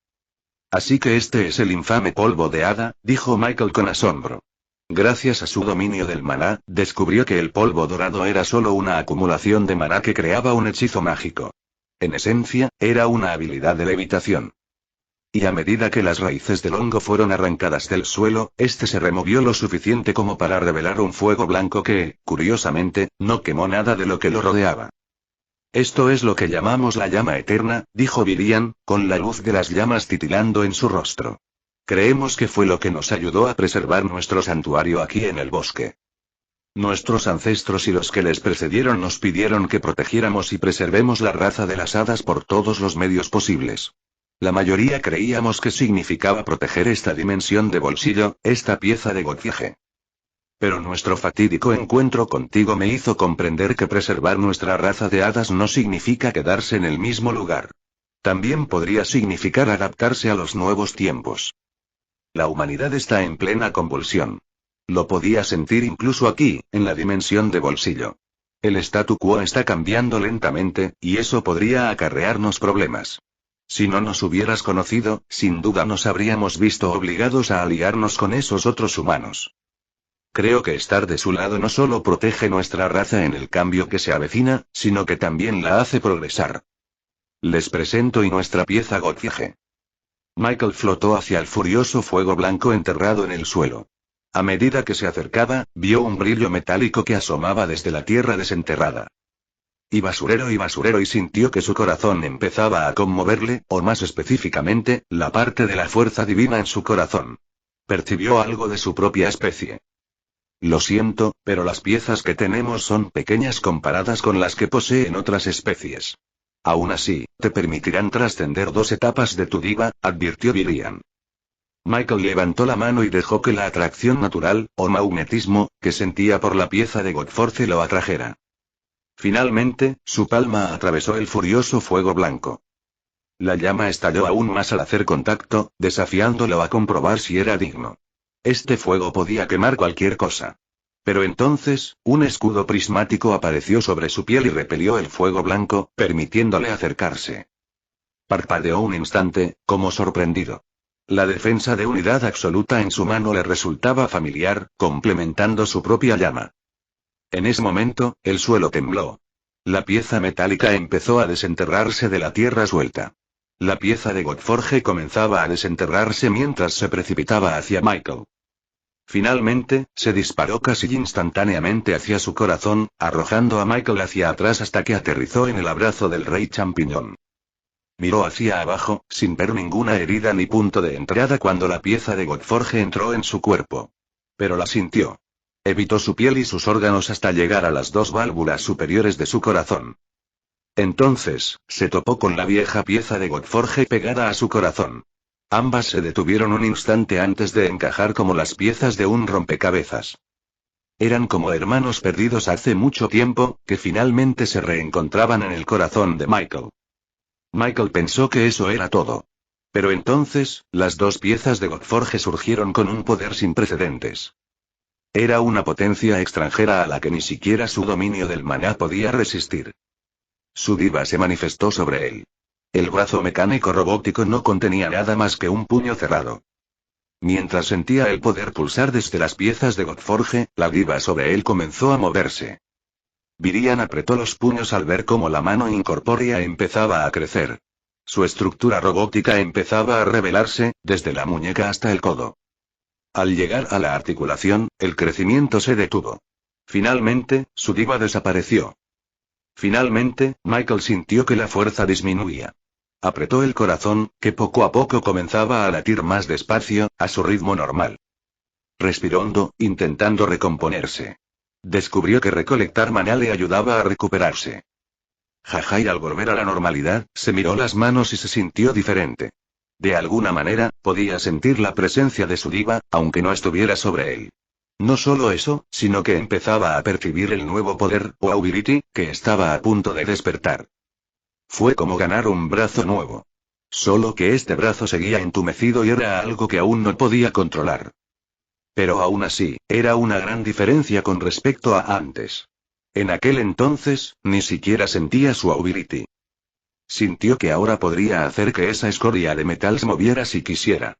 Así que este es el infame polvo de hada, dijo Michael con asombro. Gracias a su dominio del maná, descubrió que el polvo dorado era solo una acumulación de maná que creaba un hechizo mágico. En esencia, era una habilidad de levitación. Y a medida que las raíces del hongo fueron arrancadas del suelo, este se removió lo suficiente como para revelar un fuego blanco que, curiosamente, no quemó nada de lo que lo rodeaba. Esto es lo que llamamos la llama eterna, dijo Vivian, con la luz de las llamas titilando en su rostro. Creemos que fue lo que nos ayudó a preservar nuestro santuario aquí en el bosque. Nuestros ancestros y los que les precedieron nos pidieron que protegiéramos y preservemos la raza de las hadas por todos los medios posibles. La mayoría creíamos que significaba proteger esta dimensión de bolsillo, esta pieza de Godforge. Pero nuestro fatídico encuentro contigo me hizo comprender que preservar nuestra raza de hadas no significa quedarse en el mismo lugar. También podría significar adaptarse a los nuevos tiempos. La humanidad está en plena convulsión. Lo podía sentir incluso aquí, en la dimensión de bolsillo. El statu quo está cambiando lentamente, y eso podría acarrearnos problemas. Si no nos hubieras conocido, sin duda nos habríamos visto obligados a aliarnos con esos otros humanos. Creo que estar de su lado no solo protege nuestra raza en el cambio que se avecina, sino que también la hace progresar. Les presento y nuestra pieza Godforge. Michael flotó hacia el furioso fuego blanco enterrado en el suelo. A medida que se acercaba, vio un brillo metálico que asomaba desde la tierra desenterrada. Y basurero y sintió que su corazón empezaba a conmoverle, o más específicamente, la parte de la fuerza divina en su corazón. Percibió algo de su propia especie. Lo siento, pero las piezas que tenemos son pequeñas comparadas con las que poseen otras especies. Aún así, te permitirán trascender 2 etapas de tu diva, advirtió Virian. Michael levantó la mano y dejó que la atracción natural, o magnetismo, que sentía por la pieza de Godforce lo atrajera. Finalmente, su palma atravesó el furioso fuego blanco. La llama estalló aún más al hacer contacto, desafiándolo a comprobar si era digno. Este fuego podía quemar cualquier cosa. Pero entonces, un escudo prismático apareció sobre su piel y repelió el fuego blanco, permitiéndole acercarse. Parpadeó un instante, como sorprendido. La defensa de unidad absoluta en su mano le resultaba familiar, complementando su propia llama. En ese momento, el suelo tembló. La pieza metálica empezó a desenterrarse de la tierra suelta. La pieza de Godforge comenzaba a desenterrarse mientras se precipitaba hacia Michael. Finalmente, se disparó casi instantáneamente hacia su corazón, arrojando a Michael hacia atrás hasta que aterrizó en el abrazo del rey champiñón. Miró hacia abajo, sin ver ninguna herida ni punto de entrada cuando la pieza de Godforge entró en su cuerpo. Pero la sintió. Evitó su piel y sus órganos hasta llegar a las 2 válvulas superiores de su corazón. Entonces, se topó con la vieja pieza de Godforge pegada a su corazón. Ambas se detuvieron un instante antes de encajar como las piezas de un rompecabezas. Eran como hermanos perdidos hace mucho tiempo, que finalmente se reencontraban en el corazón de Michael. Michael pensó que eso era todo. Pero entonces, las 2 piezas de Godforge surgieron con un poder sin precedentes. Era una potencia extranjera a la que ni siquiera su dominio del maná podía resistir. Su diva se manifestó sobre él. El brazo mecánico robótico no contenía nada más que un puño cerrado. Mientras sentía el poder pulsar desde las piezas de Godforge, la diva sobre él comenzó a moverse. Virian apretó los puños al ver cómo la mano incorpórea empezaba a crecer. Su estructura robótica empezaba a revelarse, desde la muñeca hasta el codo. Al llegar a la articulación, el crecimiento se detuvo. Finalmente, su diva desapareció. Finalmente, Michael sintió que la fuerza disminuía. Apretó el corazón, que poco a poco comenzaba a latir más despacio, a su ritmo normal. Respiró hondo, intentando recomponerse. Descubrió que recolectar maná le ayudaba a recuperarse. Jajai al volver a la normalidad, se miró las manos y se sintió diferente. De alguna manera, podía sentir la presencia de su diva, aunque no estuviera sobre él. No solo eso, sino que empezaba a percibir el nuevo poder, o ability, que estaba a punto de despertar. Fue como ganar un brazo nuevo. Solo que este brazo seguía entumecido y era algo que aún no podía controlar. Pero aún así, era una gran diferencia con respecto a antes. En aquel entonces, ni siquiera sentía su ability. Sintió que ahora podría hacer que esa escoria de metal se moviera si quisiera.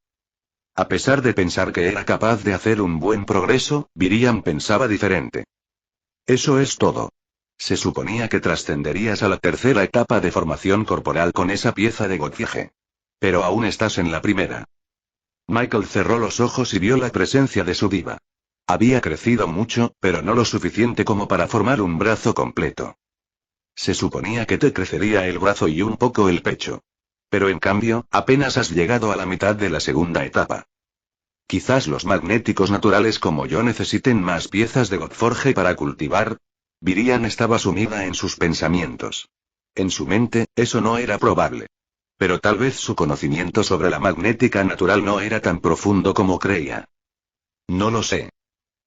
A pesar de pensar que era capaz de hacer un buen progreso, Virian pensaba diferente. Eso es todo. Se suponía que trascenderías a la tercera etapa de formación corporal con esa pieza de Godforge. Pero aún estás en la primera. Michael cerró los ojos y vio la presencia de su diva. Había crecido mucho, pero no lo suficiente como para formar un brazo completo. Se suponía que te crecería el brazo y un poco el pecho. Pero en cambio, apenas has llegado a la mitad de la segunda etapa. Quizás los magnéticos naturales como yo necesiten más piezas de Godforge para cultivar. Virian estaba sumida en sus pensamientos. En su mente, eso no era probable. Pero tal vez su conocimiento sobre la magnética natural no era tan profundo como creía. No lo sé.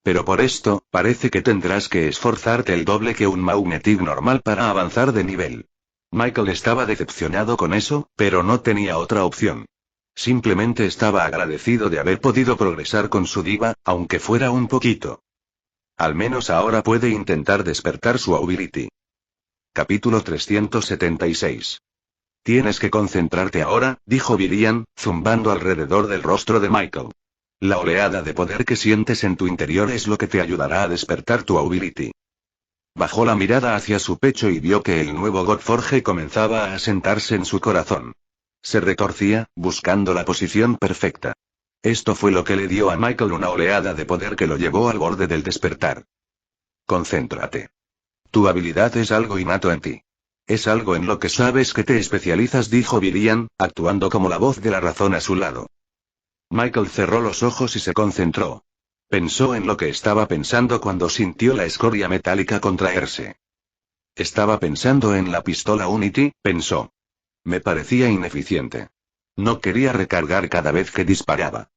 Pero por esto, parece que tendrás que esforzarte el doble que un magnetic normal para avanzar de nivel. Michael estaba decepcionado con eso, pero no tenía otra opción. Simplemente estaba agradecido de haber podido progresar con su diva, aunque fuera un poquito. Al menos ahora puede intentar despertar su ability. Capítulo 376. Tienes que concentrarte ahora, dijo Virian, zumbando alrededor del rostro de Michael. La oleada de poder que sientes en tu interior es lo que te ayudará a despertar tu ability. Bajó la mirada hacia su pecho y vio que el nuevo Godforge comenzaba a asentarse en su corazón. Se retorcía, buscando la posición perfecta. Esto fue lo que le dio a Michael una oleada de poder que lo llevó al borde del despertar. Concéntrate. Tu habilidad es algo innato en ti. Es algo en lo que sabes que te especializas, dijo Virian, actuando como la voz de la razón a su lado. Michael cerró los ojos y se concentró. Pensó en lo que estaba pensando cuando sintió la escoria metálica contraerse. Estaba pensando en la pistola Unity, pensó. Me parecía ineficiente. No quería recargar cada vez que disparaba.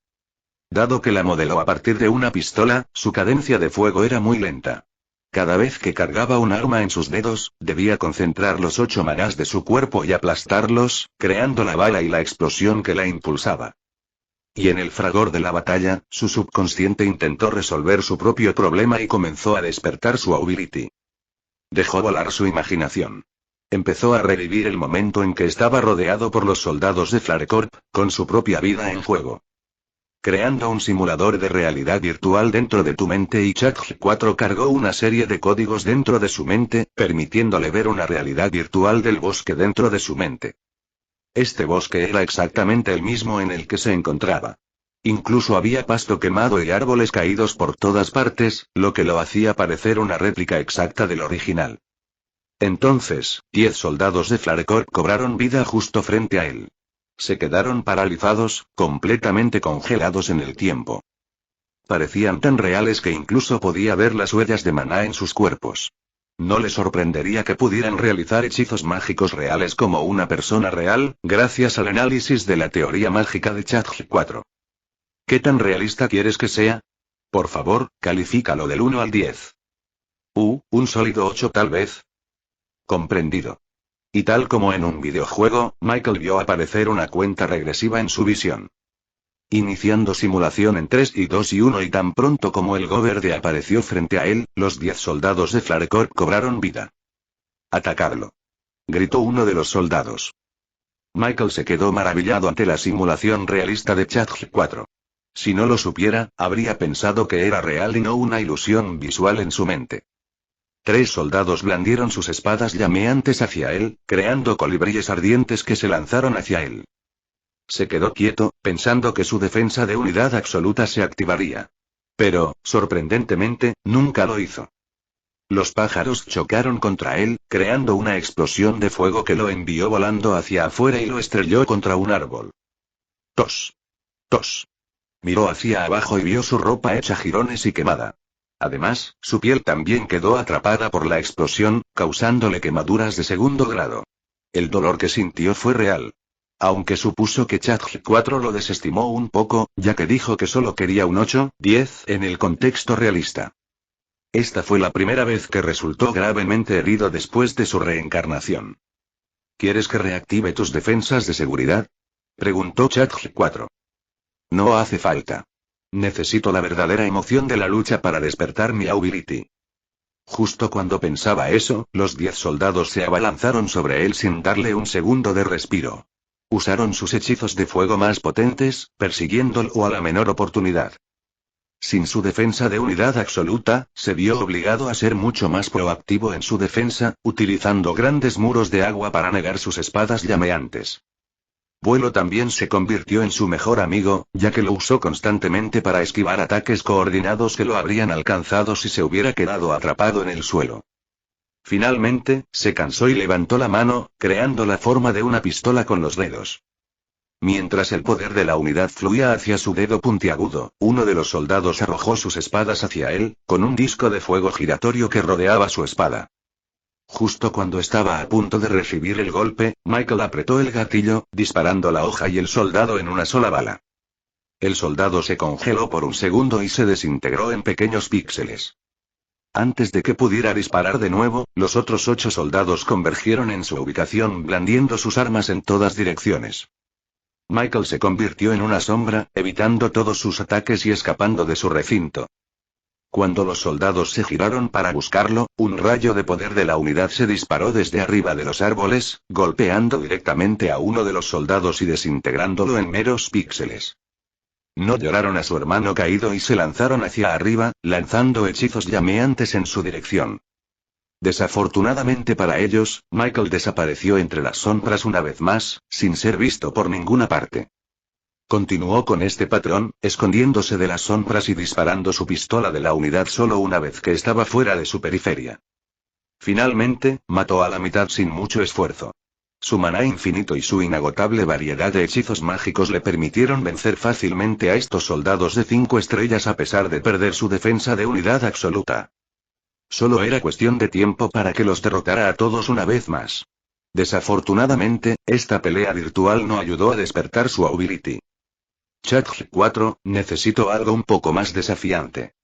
Dado que la modeló a partir de una pistola, su cadencia de fuego era muy lenta. Cada vez que cargaba un arma en sus dedos, debía concentrar los 8 manás de su cuerpo y aplastarlos, creando la bala y la explosión que la impulsaba. Y en el fragor de la batalla, su subconsciente intentó resolver su propio problema y comenzó a despertar su ability. Dejó volar su imaginación. Empezó a revivir el momento en que estaba rodeado por los soldados de Flarecorp, con su propia vida en juego. Creando un simulador de realidad virtual dentro de tu mente y Chat-4 cargó una serie de códigos dentro de su mente, permitiéndole ver una realidad virtual del bosque dentro de su mente. Este bosque era exactamente el mismo en el que se encontraba. Incluso había pasto quemado y árboles caídos por todas partes, lo que lo hacía parecer una réplica exacta del original. Entonces, 10 soldados de Flarecorp cobraron vida justo frente a él. Se quedaron paralizados, completamente congelados en el tiempo. Parecían tan reales que incluso podía ver las huellas de maná en sus cuerpos. No le sorprendería que pudieran realizar hechizos mágicos reales como una persona real, gracias al análisis de la teoría mágica de Chat-4. ¿Qué tan realista quieres que sea? Por favor, califícalo del 1 al 10. Un sólido 8 tal vez. Comprendido. Y tal como en un videojuego, Michael vio aparecer una cuenta regresiva en su visión. Iniciando simulación en 3 y 2 y 1 y tan pronto como el Goverde apareció frente a él, los 10 soldados de Flarecorp cobraron vida. «¡Atacadlo!», gritó uno de los soldados. Michael se quedó maravillado ante la simulación realista de Chat-4. Si no lo supiera, habría pensado que era real y no una ilusión visual en su mente. 3 soldados blandieron sus espadas llameantes hacia él, creando colibríes ardientes que se lanzaron hacia él. Se quedó quieto, pensando que su defensa de unidad absoluta se activaría. Pero, sorprendentemente, nunca lo hizo. Los pájaros chocaron contra él, creando una explosión de fuego que lo envió volando hacia afuera y lo estrelló contra un árbol. Tos. Tos. Miró hacia abajo y vio su ropa hecha jirones y quemada. Además, su piel también quedó atrapada por la explosión, causándole quemaduras de segundo grado. El dolor que sintió fue real. Aunque supuso que Chat-4 lo desestimó un poco, ya que dijo que solo quería un 8-10 en el contexto realista. Esta fue la primera vez que resultó gravemente herido después de su reencarnación. ¿Quieres que reactive tus defensas de seguridad?, preguntó Chat-4. No hace falta. Necesito la verdadera emoción de la lucha para despertar mi ability. Justo cuando pensaba eso, los 10 soldados se abalanzaron sobre él sin darle un segundo de respiro. Usaron sus hechizos de fuego más potentes, persiguiéndolo a la menor oportunidad. Sin su defensa de unidad absoluta, se vio obligado a ser mucho más proactivo en su defensa, utilizando grandes muros de agua para negar sus espadas llameantes. Vuelo también se convirtió en su mejor amigo, ya que lo usó constantemente para esquivar ataques coordinados que lo habrían alcanzado si se hubiera quedado atrapado en el suelo. Finalmente, se cansó y levantó la mano, creando la forma de una pistola con los dedos. Mientras el poder de la unidad fluía hacia su dedo puntiagudo, uno de los soldados arrojó sus espadas hacia él, con un disco de fuego giratorio que rodeaba su espada. Justo cuando estaba a punto de recibir el golpe, Michael apretó el gatillo, disparando la hoja y el soldado en una sola bala. El soldado se congeló por un segundo y se desintegró en pequeños píxeles. Antes de que pudiera disparar de nuevo, los otros 8 soldados convergieron en su ubicación blandiendo sus armas en todas direcciones. Michael se convirtió en una sombra, evitando todos sus ataques y escapando de su recinto. Cuando los soldados se giraron para buscarlo, un rayo de poder de la unidad se disparó desde arriba de los árboles, golpeando directamente a uno de los soldados y desintegrándolo en meros píxeles. No lloraron a su hermano caído y se lanzaron hacia arriba, lanzando hechizos llameantes en su dirección. Desafortunadamente para ellos, Michael desapareció entre las sombras una vez más, sin ser visto por ninguna parte. Continuó con este patrón, escondiéndose de las sombras y disparando su pistola de la unidad solo una vez que estaba fuera de su periferia. Finalmente, mató a la mitad sin mucho esfuerzo. Su maná infinito y su inagotable variedad de hechizos mágicos le permitieron vencer fácilmente a estos soldados de 5 estrellas a pesar de perder su defensa de unidad absoluta. Solo era cuestión de tiempo para que los derrotara a todos una vez más. Desafortunadamente, esta pelea virtual no ayudó a despertar su ability. Chat 4, necesito algo un poco más desafiante.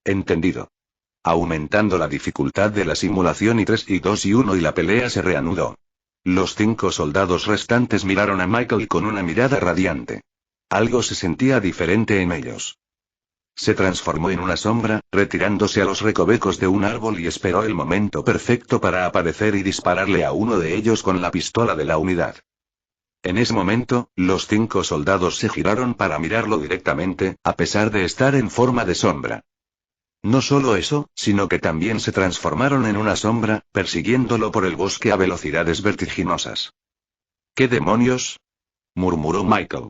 Entendido. Aumentando la dificultad de la simulación y 3 y 2 y 1 y la pelea se reanudó. Los 5 soldados restantes miraron a Michael con una mirada radiante. Algo se sentía diferente en ellos. Se transformó en una sombra, retirándose a los recovecos de un árbol y esperó el momento perfecto para aparecer y dispararle a uno de ellos con la pistola de la unidad. En ese momento, los 5 soldados se giraron para mirarlo directamente, a pesar de estar en forma de sombra. No solo eso, sino que también se transformaron en una sombra, persiguiéndolo por el bosque a velocidades vertiginosas. ¿Qué demonios?, murmuró Michael.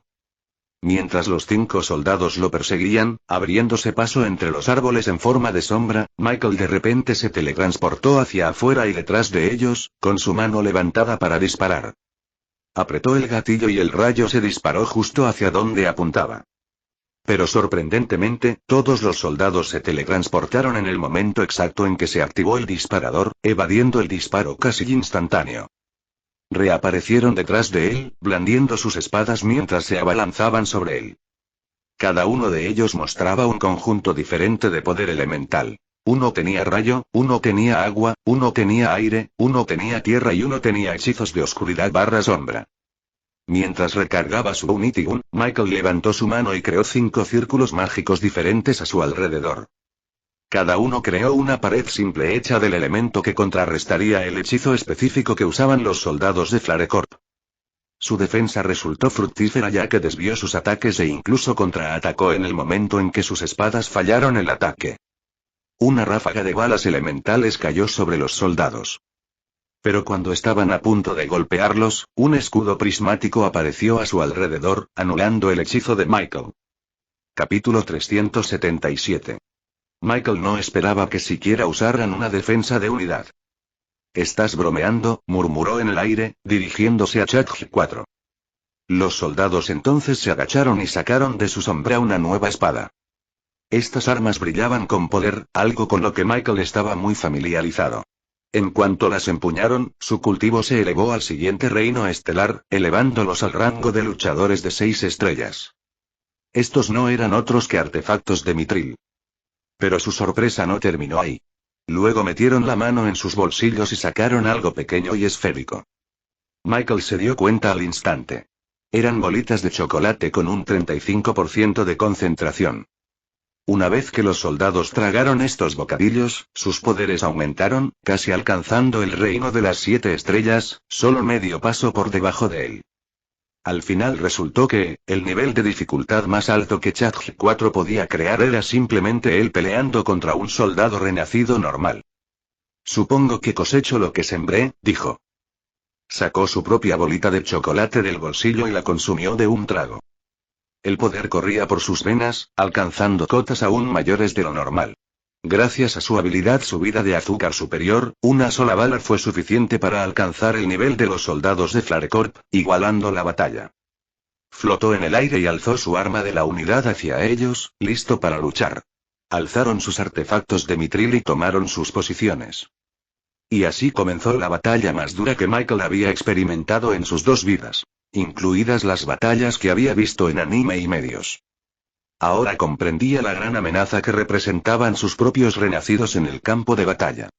Mientras los 5 soldados lo perseguían, abriéndose paso entre los árboles en forma de sombra, Michael de repente se teletransportó hacia afuera y detrás de ellos, con su mano levantada para disparar. Apretó el gatillo y el rayo se disparó justo hacia donde apuntaba. Pero sorprendentemente, todos los soldados se teletransportaron en el momento exacto en que se activó el disparador, evadiendo el disparo casi instantáneo. Reaparecieron detrás de él, blandiendo sus espadas mientras se abalanzaban sobre él. Cada uno de ellos mostraba un conjunto diferente de poder elemental. Uno tenía rayo, uno tenía agua, uno tenía aire, uno tenía tierra y uno tenía hechizos de oscuridad/sombra. Mientras recargaba su Unity Gun, Michael levantó su mano y creó 5 círculos mágicos diferentes a su alrededor. Cada uno creó una pared simple hecha del elemento que contrarrestaría el hechizo específico que usaban los soldados de Flarecorp. Su defensa resultó fructífera ya que desvió sus ataques e incluso contraatacó en el momento en que sus espadas fallaron el ataque. Una ráfaga de balas elementales cayó sobre los soldados. Pero cuando estaban a punto de golpearlos, un escudo prismático apareció a su alrededor, anulando el hechizo de Michael. Capítulo 377. Michael no esperaba que siquiera usaran una defensa de unidad. «¿Estás bromeando?», murmuró en el aire, dirigiéndose a Chat 4. Los soldados entonces se agacharon y sacaron de su sombra una nueva espada. Estas armas brillaban con poder, algo con lo que Michael estaba muy familiarizado. En cuanto las empuñaron, su cultivo se elevó al siguiente reino estelar, elevándolos al rango de luchadores de 6 estrellas. Estos no eran otros que artefactos de Mithril. Pero su sorpresa no terminó ahí. Luego metieron la mano en sus bolsillos y sacaron algo pequeño y esférico. Michael se dio cuenta al instante. Eran bolitas de chocolate con un 35% de concentración. Una vez que los soldados tragaron estos bocadillos, sus poderes aumentaron, casi alcanzando el reino de las 7 estrellas, solo medio paso por debajo de él. Al final resultó que, el nivel de dificultad más alto que Chat 4 podía crear era simplemente él peleando contra un soldado renacido normal. «Supongo que cosecho lo que sembré», dijo. Sacó su propia bolita de chocolate del bolsillo y la consumió de un trago. El poder corría por sus venas, alcanzando cotas aún mayores de lo normal. Gracias a su habilidad subida de azúcar superior, una sola bala fue suficiente para alcanzar el nivel de los soldados de Flarecorp, igualando la batalla. Flotó en el aire y alzó su arma de la unidad hacia ellos, listo para luchar. Alzaron sus artefactos de Mithril y tomaron sus posiciones. Y así comenzó la batalla más dura que Michael había experimentado en sus 2 vidas, incluidas las batallas que había visto en anime y medios. Ahora comprendía la gran amenaza que representaban sus propios renacidos en el campo de batalla.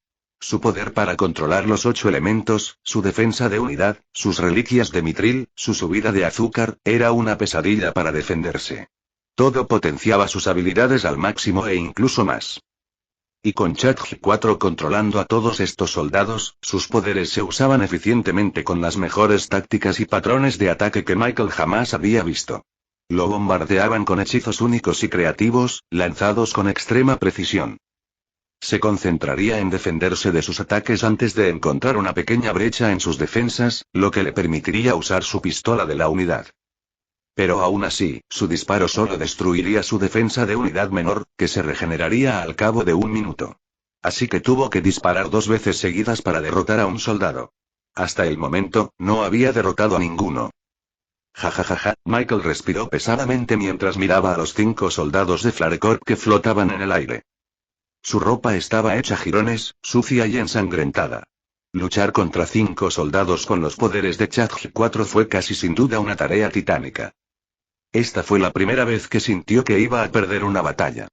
Su poder para controlar los 8 elementos, su defensa de unidad, sus reliquias de Mithril, su subida de azúcar, era una pesadilla para defenderse. Todo potenciaba sus habilidades al máximo e incluso más. Y con Chat 4 controlando a todos estos soldados, sus poderes se usaban eficientemente con las mejores tácticas y patrones de ataque que Michael jamás había visto. Lo bombardeaban con hechizos únicos y creativos, lanzados con extrema precisión. Se concentraría en defenderse de sus ataques antes de encontrar una pequeña brecha en sus defensas, lo que le permitiría usar su pistola de la unidad. Pero aún así, su disparo solo destruiría su defensa de unidad menor, que se regeneraría al cabo de 1 minuto. Así que tuvo que disparar 2 veces seguidas para derrotar a un soldado. Hasta el momento, no había derrotado a ninguno. Jajajaja, Michael respiró pesadamente mientras miraba a los 5 soldados de Flarecorp que flotaban en el aire. Su ropa estaba hecha jirones, sucia y ensangrentada. Luchar contra 5 soldados con los poderes de Chadge 4 fue casi sin duda una tarea titánica. Esta fue la primera vez que sintió que iba a perder una batalla.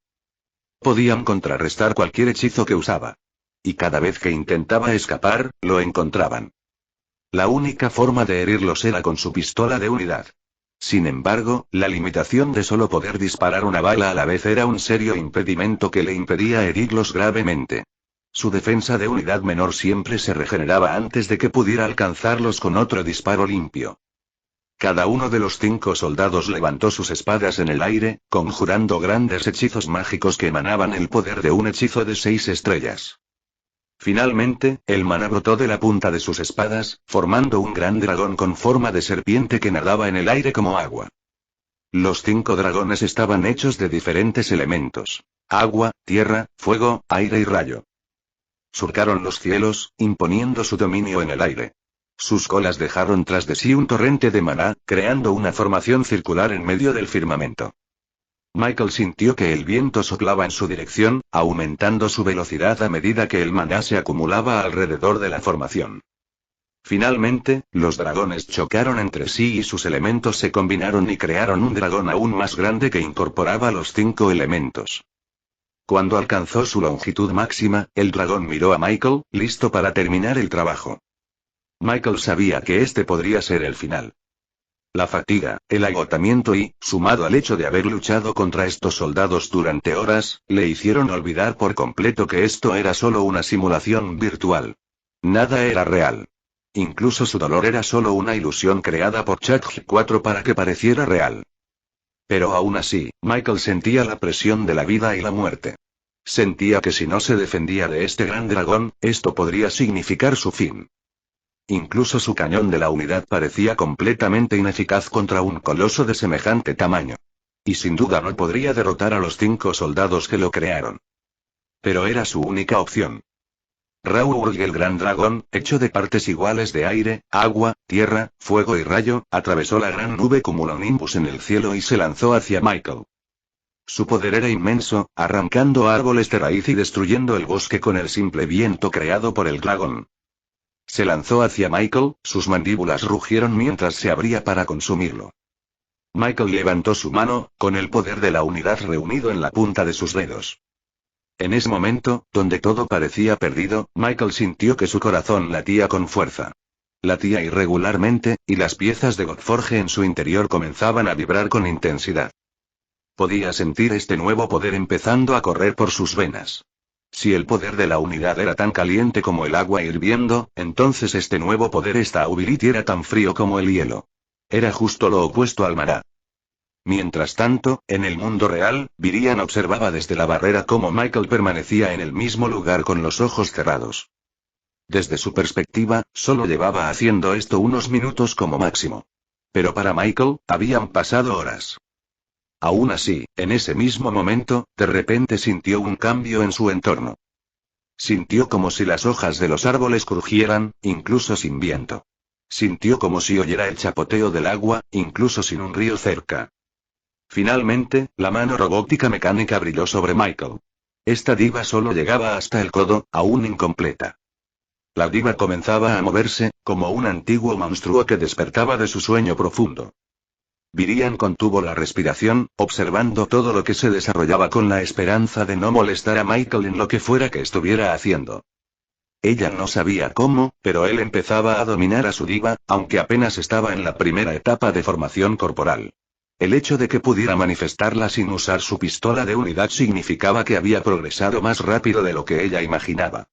Podían contrarrestar cualquier hechizo que usaba. Y cada vez que intentaba escapar, lo encontraban. La única forma de herirlos era con su pistola de unidad. Sin embargo, la limitación de solo poder disparar una bala a la vez era un serio impedimento que le impedía herirlos gravemente. Su defensa de unidad menor siempre se regeneraba antes de que pudiera alcanzarlos con otro disparo limpio. Cada uno de los 5 soldados levantó sus espadas en el aire, conjurando grandes hechizos mágicos que emanaban el poder de un hechizo de 6 estrellas. Finalmente, el maná brotó de la punta de sus espadas, formando un gran dragón con forma de serpiente que nadaba en el aire como agua. Los 5 dragones estaban hechos de diferentes elementos: agua, tierra, fuego, aire y rayo. Surcaron los cielos, imponiendo su dominio en el aire. Sus colas dejaron tras de sí un torrente de maná, creando una formación circular en medio del firmamento. Michael sintió que el viento soplaba en su dirección, aumentando su velocidad a medida que el maná se acumulaba alrededor de la formación. Finalmente, los dragones chocaron entre sí y sus elementos se combinaron y crearon un dragón aún más grande que incorporaba los 5 elementos. Cuando alcanzó su longitud máxima, el dragón miró a Michael, listo para terminar el trabajo. Michael sabía que este podría ser el final. La fatiga, el agotamiento y, sumado al hecho de haber luchado contra estos soldados durante horas, le hicieron olvidar por completo que esto era solo una simulación virtual. Nada era real. Incluso su dolor era solo una ilusión creada por Chadge 4 para que pareciera real. Pero aún así, Michael sentía la presión de la vida y la muerte. Sentía que si no se defendía de este gran dragón, esto podría significar su fin. Incluso su cañón de la unidad parecía completamente ineficaz contra un coloso de semejante tamaño. Y sin duda no podría derrotar a los 5 soldados que lo crearon. Pero era su única opción. Raurg, el gran dragón, hecho de partes iguales de aire, agua, tierra, fuego y rayo, atravesó la gran nube cumulonimbus en el cielo y se lanzó hacia Michael. Su poder era inmenso, arrancando árboles de raíz y destruyendo el bosque con el simple viento creado por el dragón. Se lanzó hacia Michael, sus mandíbulas rugieron mientras se abría para consumirlo. Michael levantó su mano, con el poder de la unidad reunido en la punta de sus dedos. En ese momento, donde todo parecía perdido, Michael sintió que su corazón latía con fuerza. Latía irregularmente, y las piezas de Godforge en su interior comenzaban a vibrar con intensidad. Podía sentir este nuevo poder empezando a correr por sus venas. Si el poder de la unidad era tan caliente como el agua hirviendo, entonces este nuevo poder, esta ability, era tan frío como el hielo. Era justo lo opuesto al maná. Mientras tanto, en el mundo real, Virian observaba desde la barrera cómo Michael permanecía en el mismo lugar con los ojos cerrados. Desde su perspectiva, solo llevaba haciendo esto unos minutos como máximo. Pero para Michael, habían pasado horas. Aún así, en ese mismo momento, de repente sintió un cambio en su entorno. Sintió como si las hojas de los árboles crujieran, incluso sin viento. Sintió como si oyera el chapoteo del agua, incluso sin un río cerca. Finalmente, la mano robótica mecánica brilló sobre Michael. Esta diva solo llegaba hasta el codo, aún incompleta. La diva comenzaba a moverse, como un antiguo monstruo que despertaba de su sueño profundo. Virian contuvo la respiración, observando todo lo que se desarrollaba con la esperanza de no molestar a Michael en lo que fuera que estuviera haciendo. Ella no sabía cómo, pero él empezaba a dominar a su diva, aunque apenas estaba en la primera etapa de formación corporal. El hecho de que pudiera manifestarla sin usar su pistola de unidad significaba que había progresado más rápido de lo que ella imaginaba.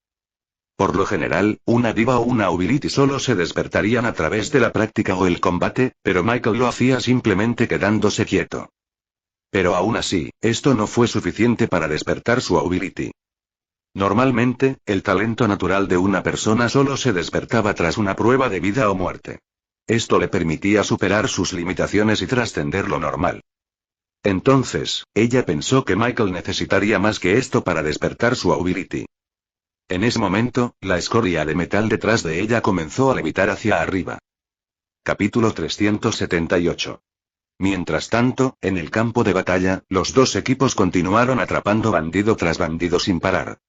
Por lo general, una diva o una ability solo se despertarían a través de la práctica o el combate, pero Michael lo hacía simplemente quedándose quieto. Pero aún así, esto no fue suficiente para despertar su ability. Normalmente, el talento natural de una persona solo se despertaba tras una prueba de vida o muerte. Esto le permitía superar sus limitaciones y trascender lo normal. Entonces, ella pensó que Michael necesitaría más que esto para despertar su ability. En ese momento, la escoria de metal detrás de ella comenzó a levitar hacia arriba. Capítulo 378. Mientras tanto, en el campo de batalla, los dos equipos continuaron atrapando bandido tras bandido sin parar.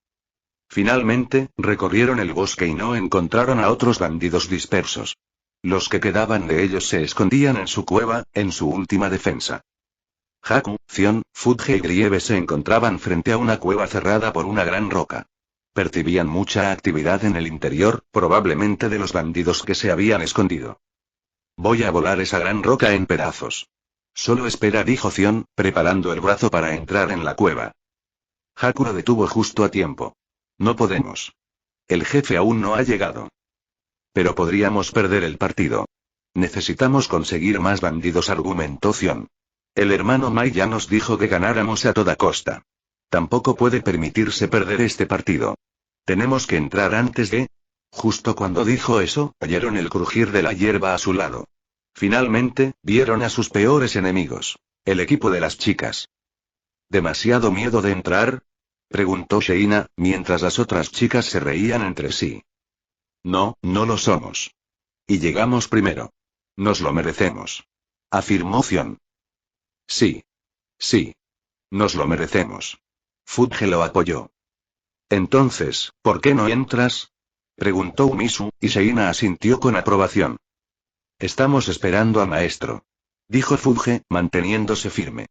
Finalmente, recorrieron el bosque y no encontraron a otros bandidos dispersos. Los que quedaban de ellos se escondían en su cueva, en su última defensa. Haku, Zion, Fudge y Grieve se encontraban frente a una cueva cerrada por una gran roca. Percibían mucha actividad en el interior, probablemente de los bandidos que se habían escondido. Voy a volar esa gran roca en pedazos. Solo espera, dijo Zion, preparando el brazo para entrar en la cueva. Haku lo detuvo justo a tiempo. No podemos. El jefe aún no ha llegado. Pero podríamos perder el partido. Necesitamos conseguir más bandidos, argumentó Zion. El hermano Mai ya nos dijo que ganáramos a toda costa. Tampoco puede permitirse perder este partido. Tenemos que entrar antes de... Justo cuando dijo eso, oyeron el crujir de la hierba a su lado. Finalmente, vieron a sus peores enemigos. El equipo de las chicas. ¿Demasiado miedo de entrar?, preguntó Sheina, mientras las otras chicas se reían entre sí. No, no lo somos. Y llegamos primero. Nos lo merecemos. Afirmó Zion. Sí. Sí. Nos lo merecemos. Fudge lo apoyó. Entonces, ¿por qué no entras?, preguntó Umisu, y Sheina asintió con aprobación. Estamos esperando al maestro, dijo Fudge, manteniéndose firme.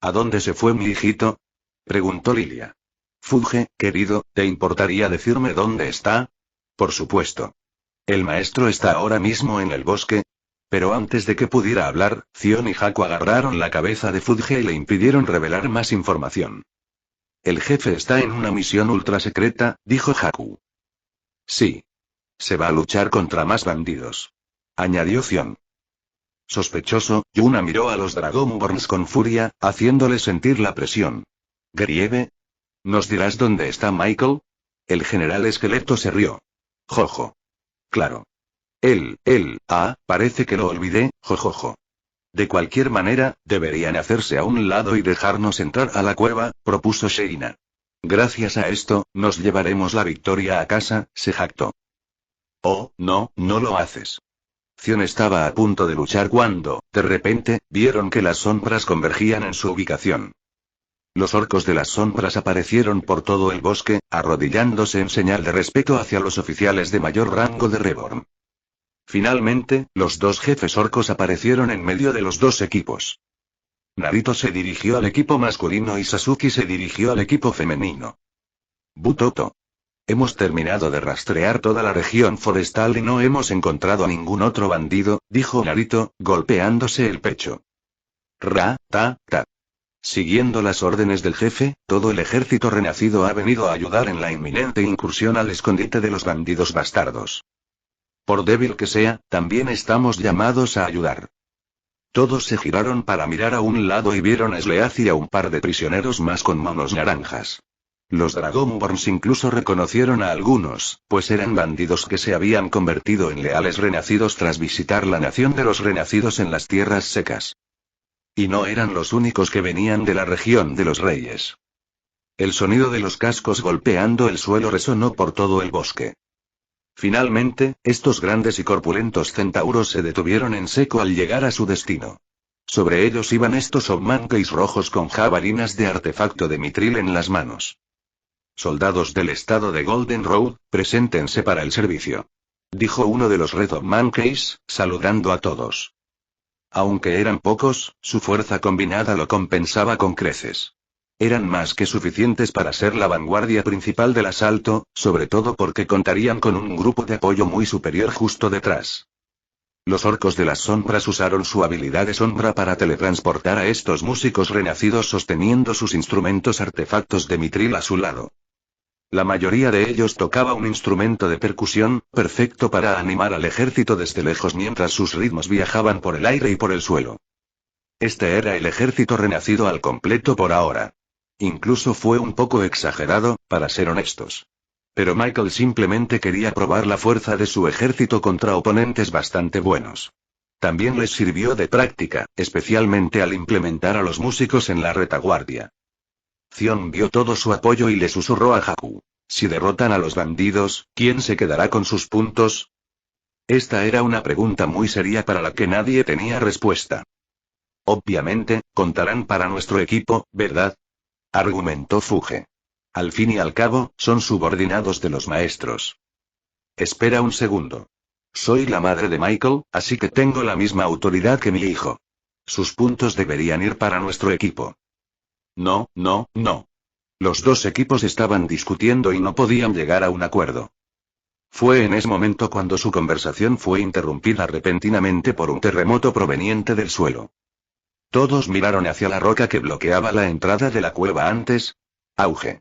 ¿A dónde se fue mi hijito?, preguntó Lilia. Fudge, querido, ¿te importaría decirme dónde está? Por supuesto. El maestro está ahora mismo en el bosque. Pero antes de que pudiera hablar, Zion y Haku agarraron la cabeza de Fudge y le impidieron revelar más información. El jefe está en una misión ultra secreta, dijo Haku. Sí. Se va a luchar contra más bandidos, añadió Zion. Sospechoso, Yuna miró a los Dragonborns con furia, haciéndoles sentir la presión. ¿Grieve? ¿Nos dirás dónde está Michael? El general esqueleto se rió. Jojo. Claro. Parece que lo olvidé, jojojo. De cualquier manera, deberían hacerse a un lado y dejarnos entrar a la cueva, propuso Sheina. Gracias a esto, nos llevaremos la victoria a casa, se jactó. Oh, no, no lo haces. Zion estaba a punto de luchar cuando, de repente, vieron que las sombras convergían en su ubicación. Los orcos de las sombras aparecieron por todo el bosque, arrodillándose en señal de respeto hacia los oficiales de mayor rango de Reborn. Finalmente, los dos jefes orcos aparecieron en medio de los dos equipos. Narito se dirigió al equipo masculino y Sasuke se dirigió al equipo femenino. Butoto. Hemos terminado de rastrear toda la región forestal y no hemos encontrado a ningún otro bandido, dijo Narito, golpeándose el pecho. Ta. Siguiendo las órdenes del jefe, todo el ejército renacido ha venido a ayudar en la inminente incursión al escondite de los bandidos bastardos. Por débil que sea, también estamos llamados a ayudar. Todos se giraron para mirar a un lado y vieron a Sleath y a un par de prisioneros más con manos naranjas. Los Dragonborns incluso reconocieron a algunos, pues eran bandidos que se habían convertido en leales renacidos tras visitar la nación de los renacidos en las tierras secas. Y no eran los únicos que venían de la región de los reyes. El sonido de los cascos golpeando el suelo resonó por todo el bosque. Finalmente, estos grandes y corpulentos centauros se detuvieron en seco al llegar a su destino. Sobre ellos iban estos Obmankeys rojos con jabalinas de artefacto de mitril en las manos. Soldados del estado de Golden Road, preséntense para el servicio, dijo uno de los Red Obmankeys, saludando a todos. Aunque eran pocos, su fuerza combinada lo compensaba con creces. Eran más que suficientes para ser la vanguardia principal del asalto, sobre todo porque contarían con un grupo de apoyo muy superior justo detrás. Los orcos de las sombras usaron su habilidad de sombra para teletransportar a estos músicos renacidos sosteniendo sus instrumentos artefactos de mitril a su lado. La mayoría de ellos tocaba un instrumento de percusión, perfecto para animar al ejército desde lejos mientras sus ritmos viajaban por el aire y por el suelo. Este era el ejército renacido al completo por ahora. Incluso fue un poco exagerado, para ser honestos. Pero Michael simplemente quería probar la fuerza de su ejército contra oponentes bastante buenos. También les sirvió de práctica, especialmente al implementar a los músicos en la retaguardia. Zion vio todo su apoyo y le susurró a Haku. Si derrotan a los bandidos, ¿quién se quedará con sus puntos? Esta era una pregunta muy seria para la que nadie tenía respuesta. Obviamente, contarán para nuestro equipo, ¿verdad? Argumentó Fuge. Al fin y al cabo, son subordinados de los maestros. Espera un segundo. Soy la madre de Michael, así que tengo la misma autoridad que mi hijo. Sus puntos deberían ir para nuestro equipo. No, no, no. Los dos equipos estaban discutiendo y no podían llegar a un acuerdo. Fue en ese momento cuando su conversación fue interrumpida repentinamente por un terremoto proveniente del suelo. Todos miraron hacia la roca que bloqueaba la entrada de la cueva antes. Auge.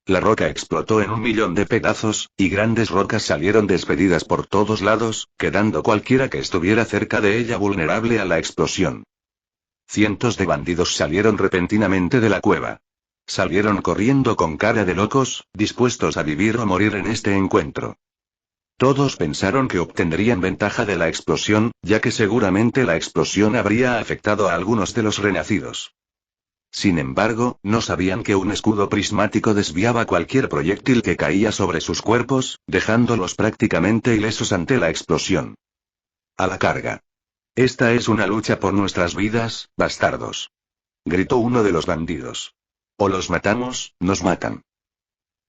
La roca explotó en 1.000.000 de pedazos, y grandes rocas salieron despedidas por todos lados, quedando cualquiera que estuviera cerca de ella vulnerable a la explosión. Cientos de bandidos salieron repentinamente de la cueva. Salieron corriendo con cara de locos, dispuestos a vivir o morir en este encuentro. Todos pensaron que obtendrían ventaja de la explosión, ya que seguramente la explosión habría afectado a algunos de los renacidos. Sin embargo, no sabían que un escudo prismático desviaba cualquier proyectil que caía sobre sus cuerpos, dejándolos prácticamente ilesos ante la explosión. A la carga. Esta es una lucha por nuestras vidas, bastardos. Gritó uno de los bandidos. O los matamos, nos matan.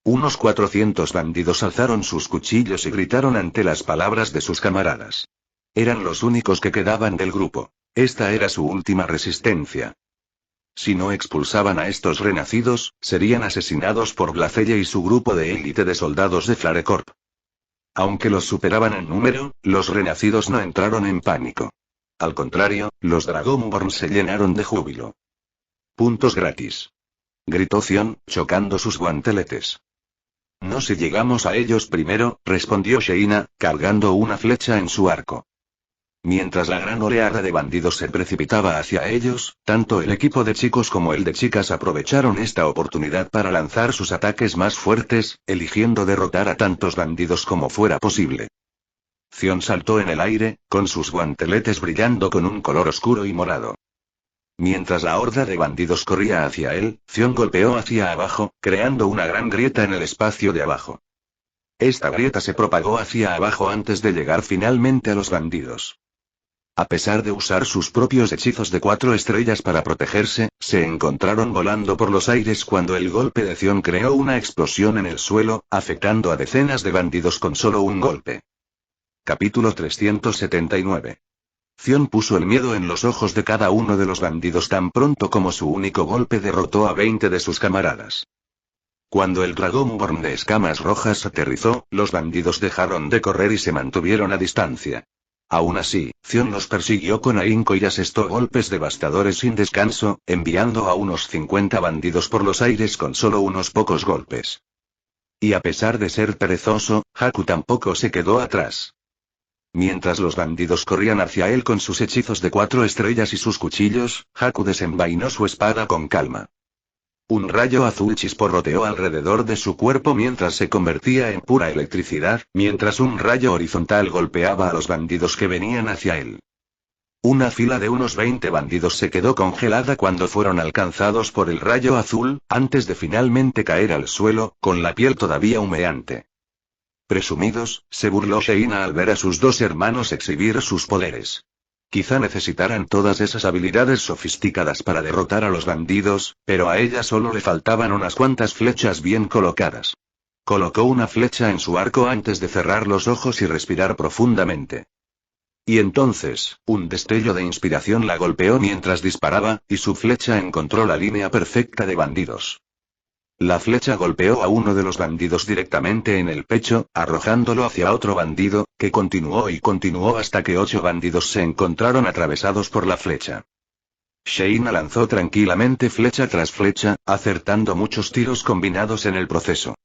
Unos 400 bandidos alzaron sus cuchillos y gritaron ante las palabras de sus camaradas. Eran los únicos que quedaban del grupo. Esta era su última resistencia. Si no expulsaban a estos renacidos, serían asesinados por Blacelle y su grupo de élite de soldados de Flarecorp. Aunque los superaban en número, los renacidos no entraron en pánico. Al contrario, los Dragonborn se llenaron de júbilo. Puntos gratis. Gritó Zion, chocando sus guanteletes. No si llegamos a ellos primero, respondió Sheina, cargando una flecha en su arco. Mientras la gran oleada de bandidos se precipitaba hacia ellos, tanto el equipo de chicos como el de chicas aprovecharon esta oportunidad para lanzar sus ataques más fuertes, eligiendo derrotar a tantos bandidos como fuera posible. Zion saltó en el aire, con sus guanteletes brillando con un color oscuro y morado. Mientras la horda de bandidos corría hacia él, Zion golpeó hacia abajo, creando una gran grieta en el espacio de abajo. Esta grieta se propagó hacia abajo antes de llegar finalmente a los bandidos. A pesar de usar sus propios hechizos de 4 estrellas para protegerse, se encontraron volando por los aires cuando el golpe de Zion creó una explosión en el suelo, afectando a decenas de bandidos con solo un golpe. Capítulo 379. Zion puso el miedo en los ojos de cada uno de los bandidos tan pronto como su único golpe derrotó a 20 de sus camaradas. Cuando el Dragonborn de escamas rojas aterrizó, los bandidos dejaron de correr y se mantuvieron a distancia. Aún así, Zion los persiguió con ahínco y asestó golpes devastadores sin descanso, enviando a unos 50 bandidos por los aires con solo unos pocos golpes. Y a pesar de ser perezoso, Haku tampoco se quedó atrás. Mientras los bandidos corrían hacia él con sus hechizos de 4 estrellas y sus cuchillos, Haku desenvainó su espada con calma. Un rayo azul chisporroteó alrededor de su cuerpo mientras se convertía en pura electricidad, mientras un rayo horizontal golpeaba a los bandidos que venían hacia él. Una fila de unos 20 bandidos se quedó congelada cuando fueron alcanzados por el rayo azul, antes de finalmente caer al suelo, con la piel todavía humeante. Presumidos, se burló Sheina al ver a sus dos hermanos exhibir sus poderes. Quizá necesitaran todas esas habilidades sofisticadas para derrotar a los bandidos, pero a ella solo le faltaban unas cuantas flechas bien colocadas. Colocó una flecha en su arco antes de cerrar los ojos y respirar profundamente. Y entonces, un destello de inspiración la golpeó mientras disparaba, y su flecha encontró la línea perfecta de bandidos. La flecha golpeó a uno de los bandidos directamente en el pecho, arrojándolo hacia otro bandido, que continuó y continuó hasta que 8 bandidos se encontraron atravesados por la flecha. Sheina lanzó tranquilamente flecha tras flecha, acertando muchos tiros combinados en el proceso.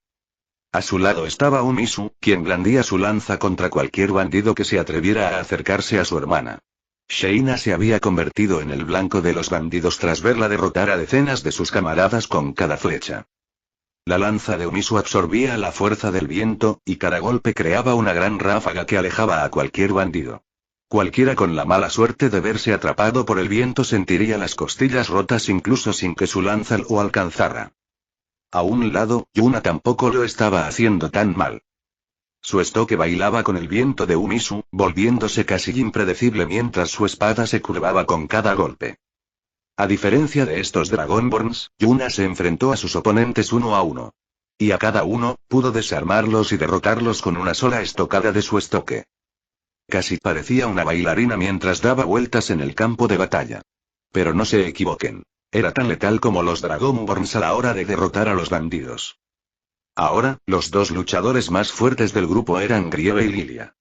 A su lado estaba Umisu, quien blandía su lanza contra cualquier bandido que se atreviera a acercarse a su hermana. Sheina se había convertido en el blanco de los bandidos tras verla derrotar a decenas de sus camaradas con cada flecha. La lanza de Umisu absorbía la fuerza del viento, y cada golpe creaba una gran ráfaga que alejaba a cualquier bandido. Cualquiera con la mala suerte de verse atrapado por el viento sentiría las costillas rotas incluso sin que su lanza lo alcanzara. A un lado, Yuna tampoco lo estaba haciendo tan mal. Su estoque bailaba con el viento de Umisu, volviéndose casi impredecible mientras su espada se curvaba con cada golpe. A diferencia de estos Dragonborns, Yuna se enfrentó a sus oponentes uno a uno. Y a cada uno, pudo desarmarlos y derrotarlos con una sola estocada de su estoque. Casi parecía una bailarina mientras daba vueltas en el campo de batalla. Pero no se equivoquen. Era tan letal como los Dragonborns a la hora de derrotar a los bandidos. Ahora, los dos luchadores más fuertes del grupo eran Grieve y Lilia.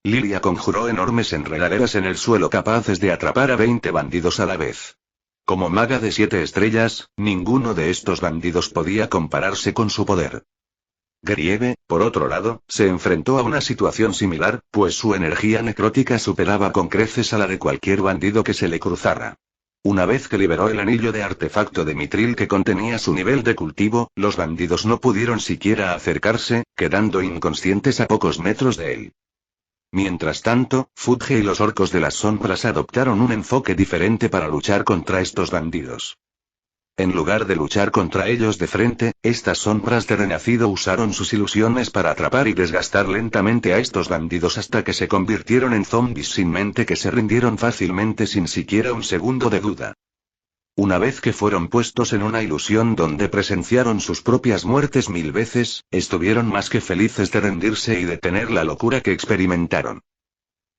Lilia conjuró enormes enredaderas en el suelo capaces de atrapar a 20 bandidos a la vez. Como maga de 7 estrellas, ninguno de estos bandidos podía compararse con su poder. Grieve, por otro lado, se enfrentó a una situación similar, pues su energía necrótica superaba con creces a la de cualquier bandido que se le cruzara. Una vez que liberó el anillo de artefacto de Mithril que contenía su nivel de cultivo, los bandidos no pudieron siquiera acercarse, quedando inconscientes a pocos metros de él. Mientras tanto, Fudge y los orcos de las sombras adoptaron un enfoque diferente para luchar contra estos bandidos. En lugar de luchar contra ellos de frente, estas sombras de renacido usaron sus ilusiones para atrapar y desgastar lentamente a estos bandidos hasta que se convirtieron en zombies sin mente que se rindieron fácilmente sin siquiera un segundo de duda. Una vez que fueron puestos en una ilusión donde presenciaron sus propias muertes 1000 veces, estuvieron más que felices de rendirse y detener la locura que experimentaron.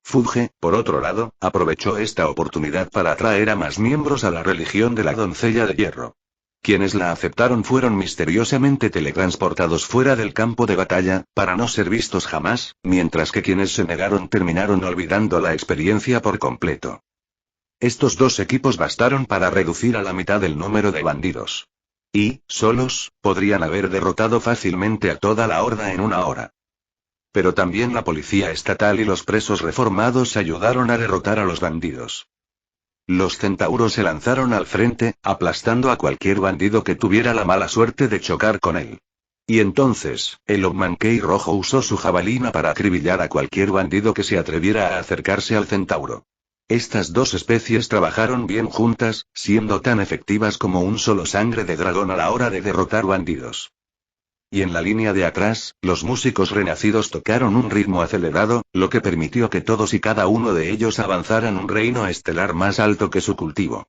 Fudge, por otro lado, aprovechó esta oportunidad para atraer a más miembros a la religión de la doncella de hierro. Quienes la aceptaron fueron misteriosamente teletransportados fuera del campo de batalla, para no ser vistos jamás, mientras que quienes se negaron terminaron olvidando la experiencia por completo. Estos dos equipos bastaron para reducir a la mitad el número de bandidos. Y, solos, podrían haber derrotado fácilmente a toda la horda en una hora. Pero también la policía estatal y los presos reformados ayudaron a derrotar a los bandidos. Los centauros se lanzaron al frente, aplastando a cualquier bandido que tuviera la mala suerte de chocar con él. Y entonces, el Ogmankey rojo usó su jabalina para acribillar a cualquier bandido que se atreviera a acercarse al centauro. Estas dos especies trabajaron bien juntas, siendo tan efectivas como un solo sangre de dragón a la hora de derrotar bandidos. Y en la línea de atrás, los músicos renacidos tocaron un ritmo acelerado, lo que permitió que todos y cada uno de ellos avanzaran un reino estelar más alto que su cultivo.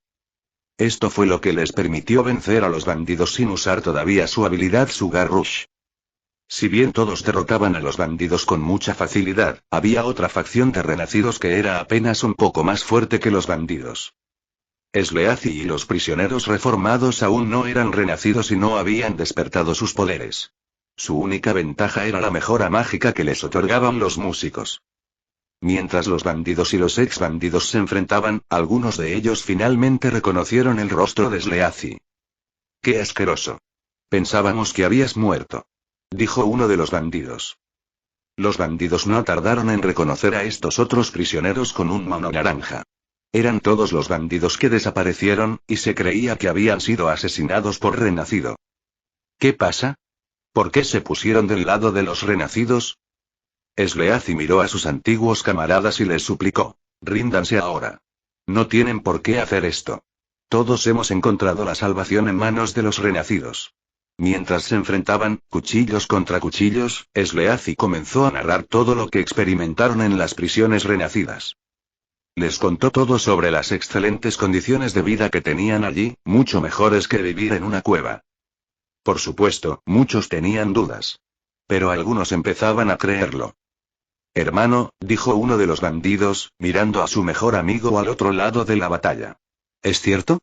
Esto fue lo que les permitió vencer a los bandidos sin usar todavía su habilidad Sugar Rush. Si bien todos derrotaban a los bandidos con mucha facilidad, había otra facción de renacidos que era apenas un poco más fuerte que los bandidos. Sleazy y los prisioneros reformados aún no eran renacidos y no habían despertado sus poderes. Su única ventaja era la mejora mágica que les otorgaban los músicos. Mientras los bandidos y los ex bandidos se enfrentaban, algunos de ellos finalmente reconocieron el rostro de Sleazy. ¡Qué asqueroso! Pensábamos que habías muerto, dijo uno de los bandidos. Los bandidos no tardaron en reconocer a estos otros prisioneros con un mano naranja. Eran todos los bandidos que desaparecieron, y se creía que habían sido asesinados por renacido. ¿Qué pasa? ¿Por qué se pusieron del lado de los renacidos? Sleazy miró a sus antiguos camaradas y les suplicó: ríndanse ahora. No tienen por qué hacer esto. Todos hemos encontrado la salvación en manos de los renacidos. Mientras se enfrentaban, cuchillos contra cuchillos, Sleazy comenzó a narrar todo lo que experimentaron en las prisiones renacidas. Les contó todo sobre las excelentes condiciones de vida que tenían allí, mucho mejores que vivir en una cueva. Por supuesto, muchos tenían dudas. Pero algunos empezaban a creerlo. Hermano, dijo uno de los bandidos, mirando a su mejor amigo al otro lado de la batalla. ¿Es cierto?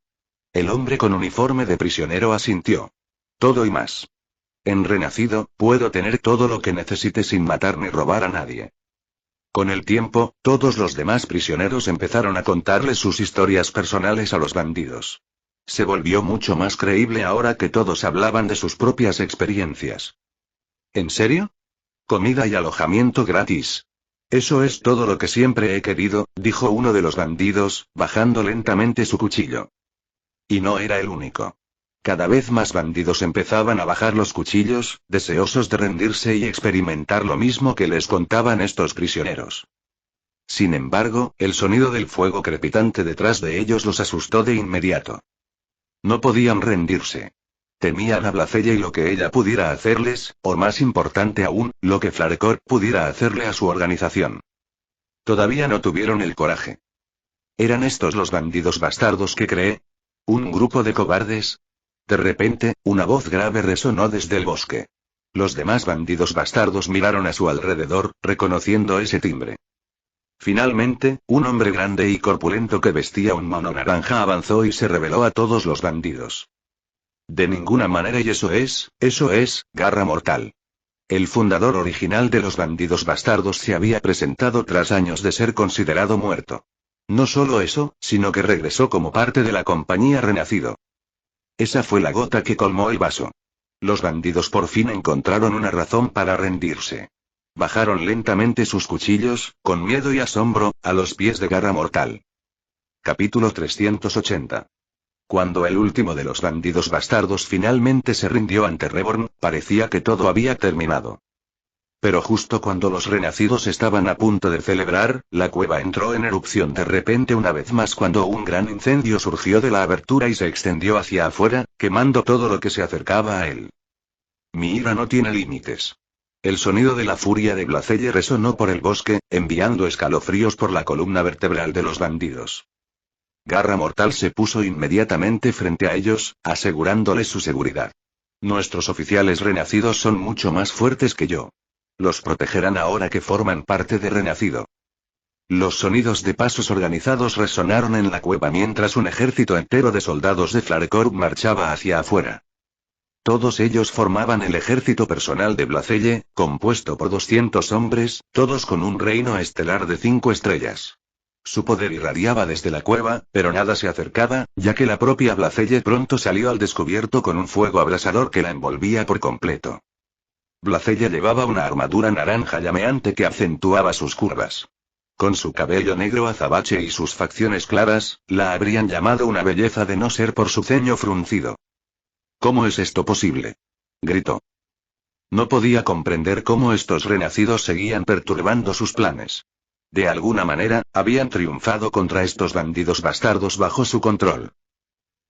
El hombre con uniforme de prisionero asintió. Todo y más. En Renacido, puedo tener todo lo que necesite sin matar ni robar a nadie. Con el tiempo, todos los demás prisioneros empezaron a contarles sus historias personales a los bandidos. Se volvió mucho más creíble ahora que todos hablaban de sus propias experiencias. ¿En serio? Comida y alojamiento gratis. Eso es todo lo que siempre he querido, dijo uno de los bandidos, bajando lentamente su cuchillo. Y no era el único. Cada vez más bandidos empezaban a bajar los cuchillos, deseosos de rendirse y experimentar lo mismo que les contaban estos prisioneros. Sin embargo, el sonido del fuego crepitante detrás de ellos los asustó de inmediato. No podían rendirse. Temían a Blacelle y lo que ella pudiera hacerles, o más importante aún, lo que Flarecorp pudiera hacerle a su organización. Todavía no tuvieron el coraje. ¿Eran estos los bandidos bastardos que creé? ¿Un grupo de cobardes? De repente, una voz grave resonó desde el bosque. Los demás bandidos bastardos miraron a su alrededor, reconociendo ese timbre. Finalmente, un hombre grande y corpulento que vestía un mono naranja avanzó y se reveló a todos los bandidos. De ninguna manera, y eso es, Garra Mortal. El fundador original de los bandidos bastardos se había presentado tras años de ser considerado muerto. No solo eso, sino que regresó como parte de la compañía Renacido. Esa fue la gota que colmó el vaso. Los bandidos por fin encontraron una razón para rendirse. Bajaron lentamente sus cuchillos, con miedo y asombro, a los pies de Garra Mortal. Capítulo 380. Cuando el último de los bandidos bastardos finalmente se rindió ante Reborn, parecía que todo había terminado. Pero justo cuando los renacidos estaban a punto de celebrar, la cueva entró en erupción de repente una vez más cuando un gran incendio surgió de la abertura y se extendió hacia afuera, quemando todo lo que se acercaba a él. Mi ira no tiene límites. El sonido de la furia de Blacelle resonó por el bosque, enviando escalofríos por la columna vertebral de los bandidos. Garra Mortal se puso inmediatamente frente a ellos, asegurándoles su seguridad. Nuestros oficiales renacidos son mucho más fuertes que yo. Los protegerán ahora que forman parte de Renacido. Los sonidos de pasos organizados resonaron en la cueva mientras un ejército entero de soldados de Flarecorp marchaba hacia afuera. Todos ellos formaban el ejército personal de Blacelle, compuesto por 200 hombres, todos con un reino estelar de 5 estrellas. Su poder irradiaba desde la cueva, pero nada se acercaba, ya que la propia Blacelle pronto salió al descubierto con un fuego abrasador que la envolvía por completo. Blacelle llevaba una armadura naranja llameante que acentuaba sus curvas. Con su cabello negro azabache y sus facciones claras, la habrían llamado una belleza de no ser por su ceño fruncido. ¿Cómo es esto posible?, gritó. No podía comprender cómo estos renacidos seguían perturbando sus planes. De alguna manera, habían triunfado contra estos bandidos bastardos bajo su control.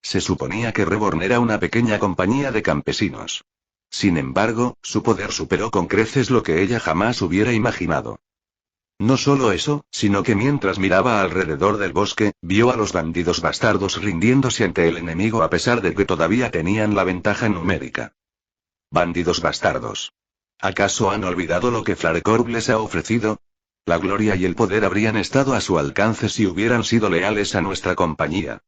Se suponía que Reborn era una pequeña compañía de campesinos. Sin embargo, su poder superó con creces lo que ella jamás hubiera imaginado. No solo eso, sino que mientras miraba alrededor del bosque, vio a los bandidos bastardos rindiéndose ante el enemigo a pesar de que todavía tenían la ventaja numérica. Bandidos bastardos. ¿Acaso han olvidado lo que Flarecorp les ha ofrecido? La gloria y el poder habrían estado a su alcance si hubieran sido leales a nuestra compañía.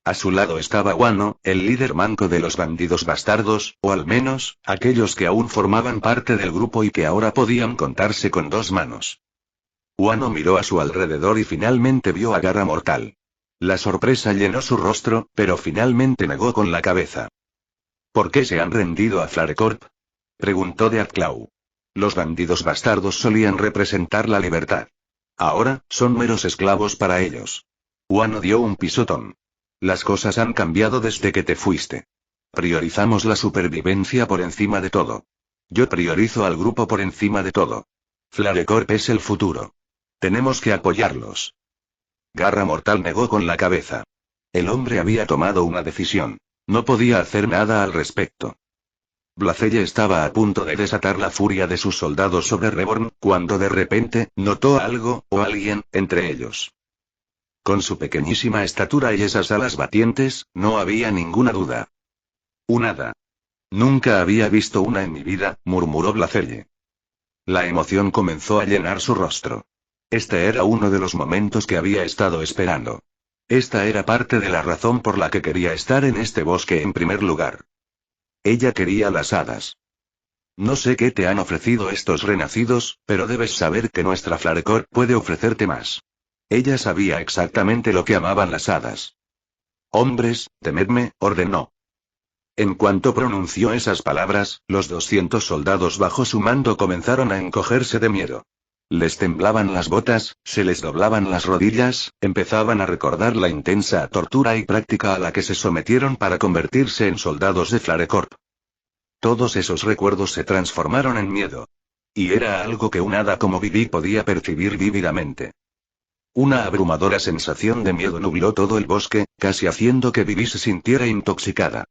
A su lado estaba Wano, el líder manco de los bandidos bastardos, o al menos, aquellos que aún formaban parte del grupo y que ahora podían contarse con 2 manos. Wano miró a su alrededor y finalmente vio a Garra Mortal. La sorpresa llenó su rostro, pero finalmente negó con la cabeza. ¿Por qué se han rendido a Flarecorp?, preguntó Deathclaw. Los bandidos bastardos solían representar la libertad. Ahora, son meros esclavos para ellos. Wano dio un pisotón. Las cosas han cambiado desde que te fuiste. Priorizamos la supervivencia por encima de todo. Yo priorizo al grupo por encima de todo. Flarecorp es el futuro. Tenemos que apoyarlos. Garra Mortal negó con la cabeza. El hombre había tomado una decisión. No podía hacer nada al respecto. Blacelle estaba a punto de desatar la furia de sus soldados sobre Reborn, cuando de repente, notó algo, o alguien, entre ellos. Con su pequeñísima estatura y esas alas batientes, no había ninguna duda. Un hada. Nunca había visto una en mi vida, murmuró Blacelle. La emoción comenzó a llenar su rostro. Este era uno de los momentos que había estado esperando. Esta era parte de la razón por la que quería estar en este bosque en primer lugar. Ella quería las hadas. No sé qué te han ofrecido estos renacidos, pero debes saber que nuestra Flarecorp puede ofrecerte más. Ella sabía exactamente lo que amaban las hadas. Hombres, temedme, ordenó. En cuanto pronunció esas palabras, los 200 soldados bajo su mando comenzaron a encogerse de miedo. Les temblaban las botas, se les doblaban las rodillas, empezaban a recordar la intensa tortura y práctica a la que se sometieron para convertirse en soldados de Flarecorp. Todos esos recuerdos se transformaron en miedo. Y era algo que un hada como Vivi podía percibir vívidamente. Una abrumadora sensación de miedo nubló todo el bosque, casi haciendo que Vivi se sintiera intoxicada.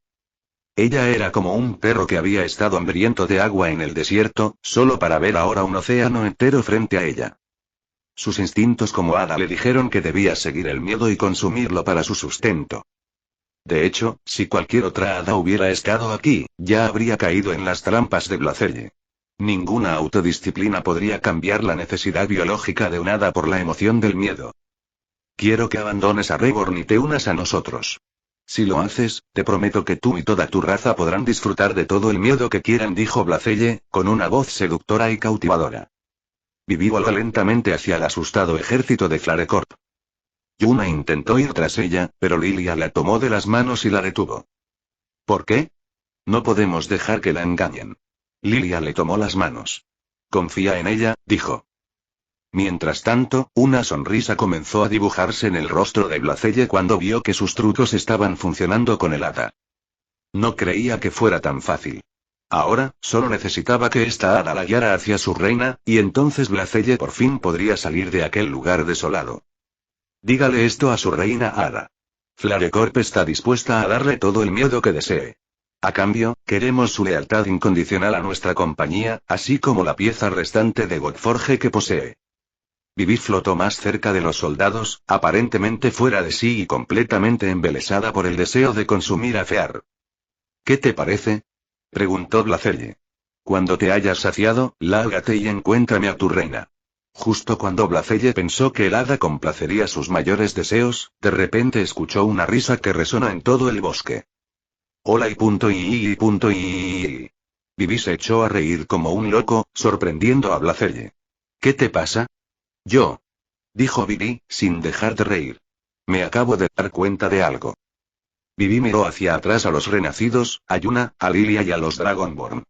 Ella era como un perro que había estado hambriento de agua en el desierto, solo para ver ahora un océano entero frente a ella. Sus instintos como hada le dijeron que debía seguir el miedo y consumirlo para su sustento. De hecho, si cualquier otra hada hubiera estado aquí, ya habría caído en las trampas de Blacelle. Ninguna autodisciplina podría cambiar la necesidad biológica de un hada por la emoción del miedo. Quiero que abandones a Reborn y te unas a nosotros. Si lo haces, te prometo que tú y toda tu raza podrán disfrutar de todo el miedo que quieran, dijo Blacelle, con una voz seductora y cautivadora. Viví voló lentamente hacia el asustado ejército de Flarecorp. Yuna intentó ir tras ella, pero Lilia la tomó de las manos y la detuvo. ¿Por qué? No podemos dejar que la engañen. Lilia le tomó las manos. Confía en ella, dijo. Mientras tanto, una sonrisa comenzó a dibujarse en el rostro de Blacelle cuando vio que sus trucos estaban funcionando con el hada. No creía que fuera tan fácil. Ahora, solo necesitaba que esta hada la guiara hacia su reina, y entonces Blacelle por fin podría salir de aquel lugar desolado. Dígale esto a su reina hada. Flarecorp está dispuesta a darle todo el miedo que desee. A cambio, queremos su lealtad incondicional a nuestra compañía, así como la pieza restante de Godforge que posee. Vivi flotó más cerca de los soldados, aparentemente fuera de sí y completamente embelesada por el deseo de consumir a Fear. ¿Qué te parece? Preguntó Blacelle. Cuando te hayas saciado, lárgate y encuéntrame a tu reina. Justo cuando Blacelle pensó que el hada complacería sus mayores deseos, de repente escuchó una risa que resonó en todo el bosque. Hola y punto y punto y. Vivi se echó a reír como un loco, sorprendiendo a Blacelle. ¿Qué te pasa? Yo. Dijo Vivi, sin dejar de reír. Me acabo de dar cuenta de algo. Vivi miró hacia atrás a los renacidos, a Yuna, a Lilia y a los Dragonborn.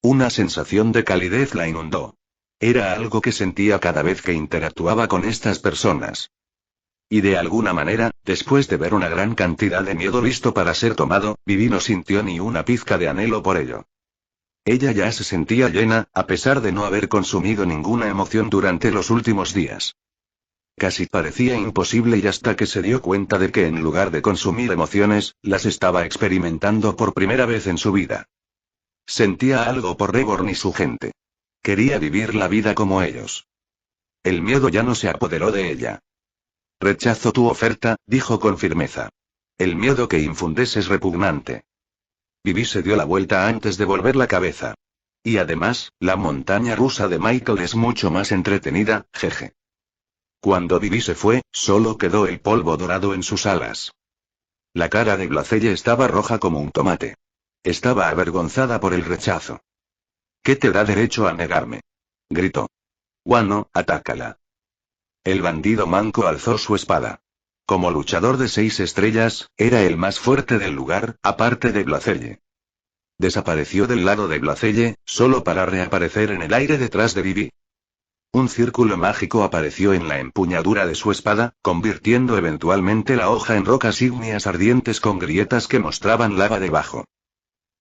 Una sensación de calidez la inundó. Era algo que sentía cada vez que interactuaba con estas personas. Y de alguna manera, después de ver una gran cantidad de miedo listo para ser tomado, Vivi no sintió ni una pizca de anhelo por ello. Ella ya se sentía llena, a pesar de no haber consumido ninguna emoción durante los últimos días. Casi parecía imposible y hasta que se dio cuenta de que en lugar de consumir emociones, las estaba experimentando por primera vez en su vida. Sentía algo por Reborn y su gente. Quería vivir la vida como ellos. El miedo ya no se apoderó de ella. Rechazo tu oferta, dijo con firmeza. El miedo que infundes es repugnante. Vivi se dio la vuelta antes de volver la cabeza. Y además, la montaña rusa de Michael es mucho más entretenida, jeje. Cuando Vivi se fue, solo quedó el polvo dorado en sus alas. La cara de Blacelle estaba roja como un tomate. Estaba avergonzada por el rechazo. ¿Qué te da derecho a negarme? Gritó. Wano, atácala. El bandido manco alzó su espada. Como luchador de 6 estrellas, era el más fuerte del lugar, aparte de Blacelle. Desapareció del lado de Blacelle, solo para reaparecer en el aire detrás de Vivi. Un círculo mágico apareció en la empuñadura de su espada, convirtiendo eventualmente la hoja en rocas ígneas ardientes con grietas que mostraban lava debajo.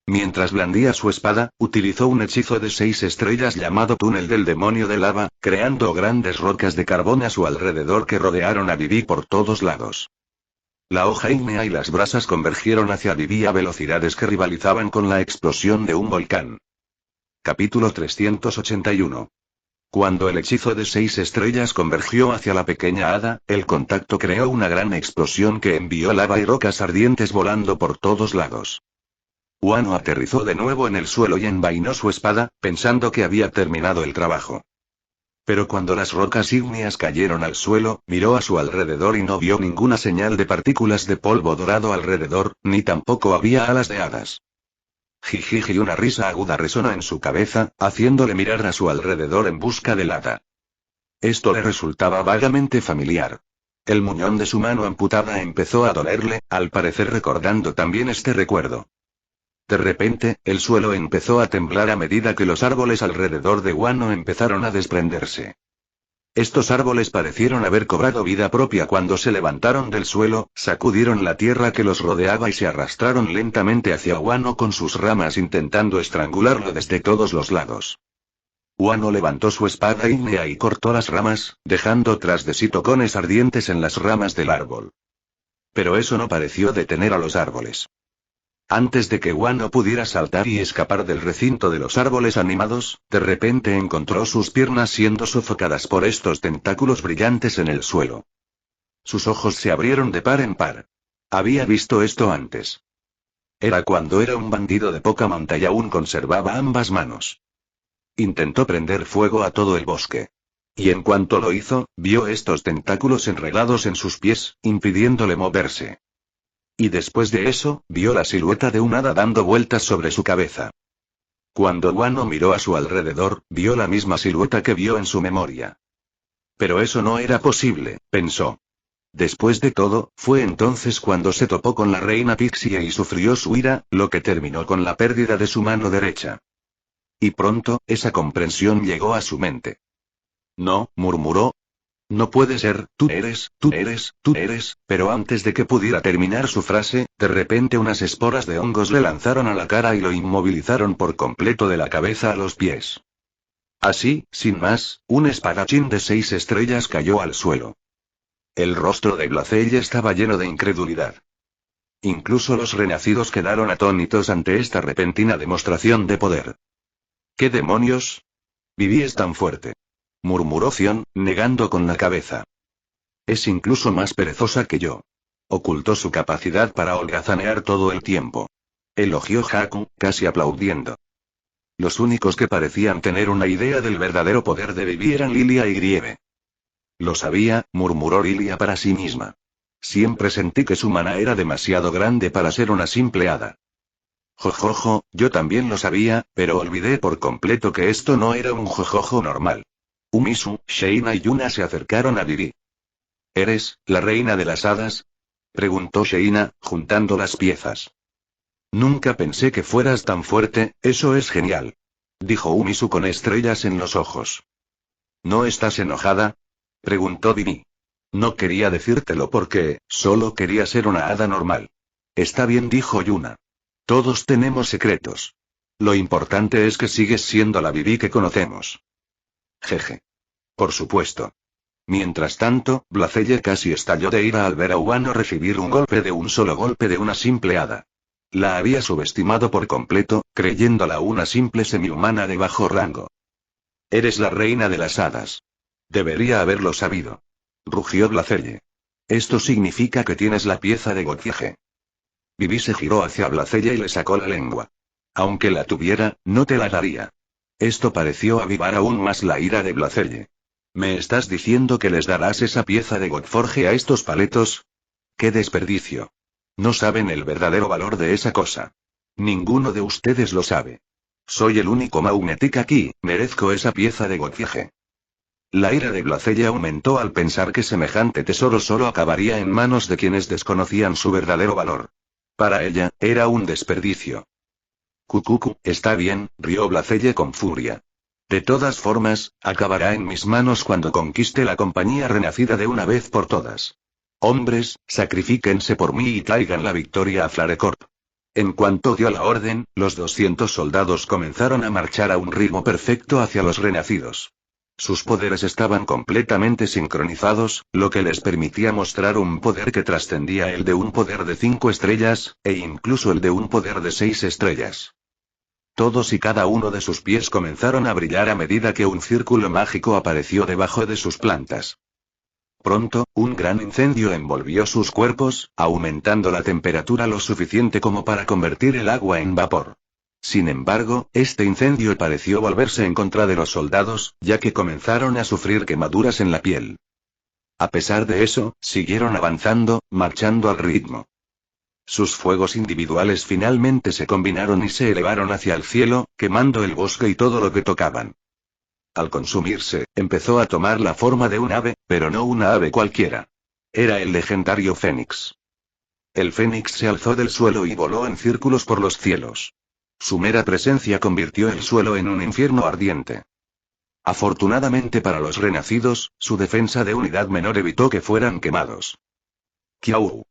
Mientras blandía su espada, utilizó un hechizo de 6 estrellas llamado Túnel del Demonio de Lava, creando grandes rocas de carbón a su alrededor que rodearon a Vivi por todos lados. La hoja ígnea y las brasas convergieron hacia Vivi a velocidades que rivalizaban con la explosión de un volcán. Capítulo 381. Cuando el hechizo de 6 estrellas convergió hacia la pequeña hada, el contacto creó una gran explosión que envió lava y rocas ardientes volando por todos lados. Wano aterrizó de nuevo en el suelo y envainó su espada, pensando que había terminado el trabajo. Pero cuando las rocas ígneas cayeron al suelo, miró a su alrededor y no vio ninguna señal de partículas de polvo dorado alrededor, ni tampoco había alas de hadas. Jijiji, una risa aguda resonó en su cabeza, haciéndole mirar a su alrededor en busca del hada. Esto le resultaba vagamente familiar. El muñón de su mano amputada empezó a dolerle, al parecer recordando también este recuerdo. De repente, el suelo empezó a temblar a medida que los árboles alrededor de Wano empezaron a desprenderse. Estos árboles parecieron haber cobrado vida propia cuando se levantaron del suelo, sacudieron la tierra que los rodeaba y se arrastraron lentamente hacia Wano con sus ramas intentando estrangularlo desde todos los lados. Wano levantó su espada ígnea y cortó las ramas, dejando tras de sí tocones ardientes en las ramas del árbol. Pero eso no pareció detener a los árboles. Antes de que Wano pudiera saltar y escapar del recinto de los árboles animados, de repente encontró sus piernas siendo sofocadas por estos tentáculos brillantes en el suelo. Sus ojos se abrieron de par en par. Había visto esto antes. Era cuando era un bandido de poca monta y aún conservaba ambas manos. Intentó prender fuego a todo el bosque. Y en cuanto lo hizo, vio estos tentáculos enredados en sus pies, impidiéndole moverse. Y después de eso, vio la silueta de un hada dando vueltas sobre su cabeza. Cuando Wano miró a su alrededor, vio la misma silueta que vio en su memoria. Pero eso no era posible, pensó. Después de todo, fue entonces cuando se topó con la reina Pixie y sufrió su ira, lo que terminó con la pérdida de su mano derecha. Y pronto, esa comprensión llegó a su mente. No, murmuró. No puede ser, tú eres, pero antes de que pudiera terminar su frase, de repente unas esporas de hongos le lanzaron a la cara y lo inmovilizaron por completo de la cabeza a los pies. Así, sin más, un espadachín de 6 estrellas cayó al suelo. El rostro de Blacelle estaba lleno de incredulidad. Incluso los renacidos quedaron atónitos ante esta repentina demostración de poder. ¿Qué demonios? Vivi es tan fuerte, murmuró Zion, negando con la cabeza. Es incluso más perezosa que yo. Ocultó su capacidad para holgazanear todo el tiempo. Elogió Haku, casi aplaudiendo. Los únicos que parecían tener una idea del verdadero poder de Vivi eran Lilia y Grieve. Lo sabía, murmuró Lilia para sí misma. Siempre sentí que su mana era demasiado grande para ser una simple hada. Jojojo, yo también lo sabía, pero olvidé por completo que esto no era un jojojo normal. Umisu, Sheina y Yuna se acercaron a Vivi. ¿Eres la reina de las hadas?, preguntó Sheina, juntando las piezas. Nunca pensé que fueras tan fuerte, eso es genial, dijo Umisu con estrellas en los ojos. ¿No estás enojada?, preguntó Vivi. No quería decírtelo porque, solo quería ser una hada normal. Está bien, dijo Yuna. Todos tenemos secretos. Lo importante es que sigues siendo la Vivi que conocemos. Jeje. Por supuesto. Mientras tanto, Blacelle casi estalló de ira al ver a Wano recibir un golpe de un solo golpe de una simple hada. La había subestimado por completo, creyéndola una simple semihumana de bajo rango. Eres la reina de las hadas. Debería haberlo sabido. Rugió Blacelle. Esto significa que tienes la pieza de Gothiege. Vivi se giró hacia Blacelle y le sacó la lengua. Aunque la tuviera, no te la daría. Esto pareció avivar aún más la ira de Blacelle. ¿Me estás diciendo que les darás esa pieza de Godforge a estos paletos? ¡Qué desperdicio! No saben el verdadero valor de esa cosa. Ninguno de ustedes lo sabe. Soy el único Magnetic aquí, merezco esa pieza de Gothiege. La ira de Blacelle aumentó al pensar que semejante tesoro solo acabaría en manos de quienes desconocían su verdadero valor. Para ella, era un desperdicio. Cucucu, está bien, rió Blacelle con furia. De todas formas, acabará en mis manos cuando conquiste la compañía renacida de una vez por todas. Hombres, sacrifíquense por mí y traigan la victoria a Flarecorp. En cuanto dio la orden, los 200 soldados comenzaron a marchar a un ritmo perfecto hacia los renacidos. Sus poderes estaban completamente sincronizados, lo que les permitía mostrar un poder que trascendía el de un poder de 5 estrellas, e incluso el de un poder de 6 estrellas. Todos y cada uno de sus pies comenzaron a brillar a medida que un círculo mágico apareció debajo de sus plantas. Pronto, un gran incendio envolvió sus cuerpos, aumentando la temperatura lo suficiente como para convertir el agua en vapor. Sin embargo, este incendio pareció volverse en contra de los soldados, ya que comenzaron a sufrir quemaduras en la piel. A pesar de eso, siguieron avanzando, marchando al ritmo. Sus fuegos individuales finalmente se combinaron y se elevaron hacia el cielo, quemando el bosque y todo lo que tocaban. Al consumirse, empezó a tomar la forma de un ave, pero no una ave cualquiera. Era el legendario Fénix. El Fénix se alzó del suelo y voló en círculos por los cielos. Su mera presencia convirtió el suelo en un infierno ardiente. Afortunadamente para los renacidos, su defensa de unidad menor evitó que fueran quemados. ¡Kiau!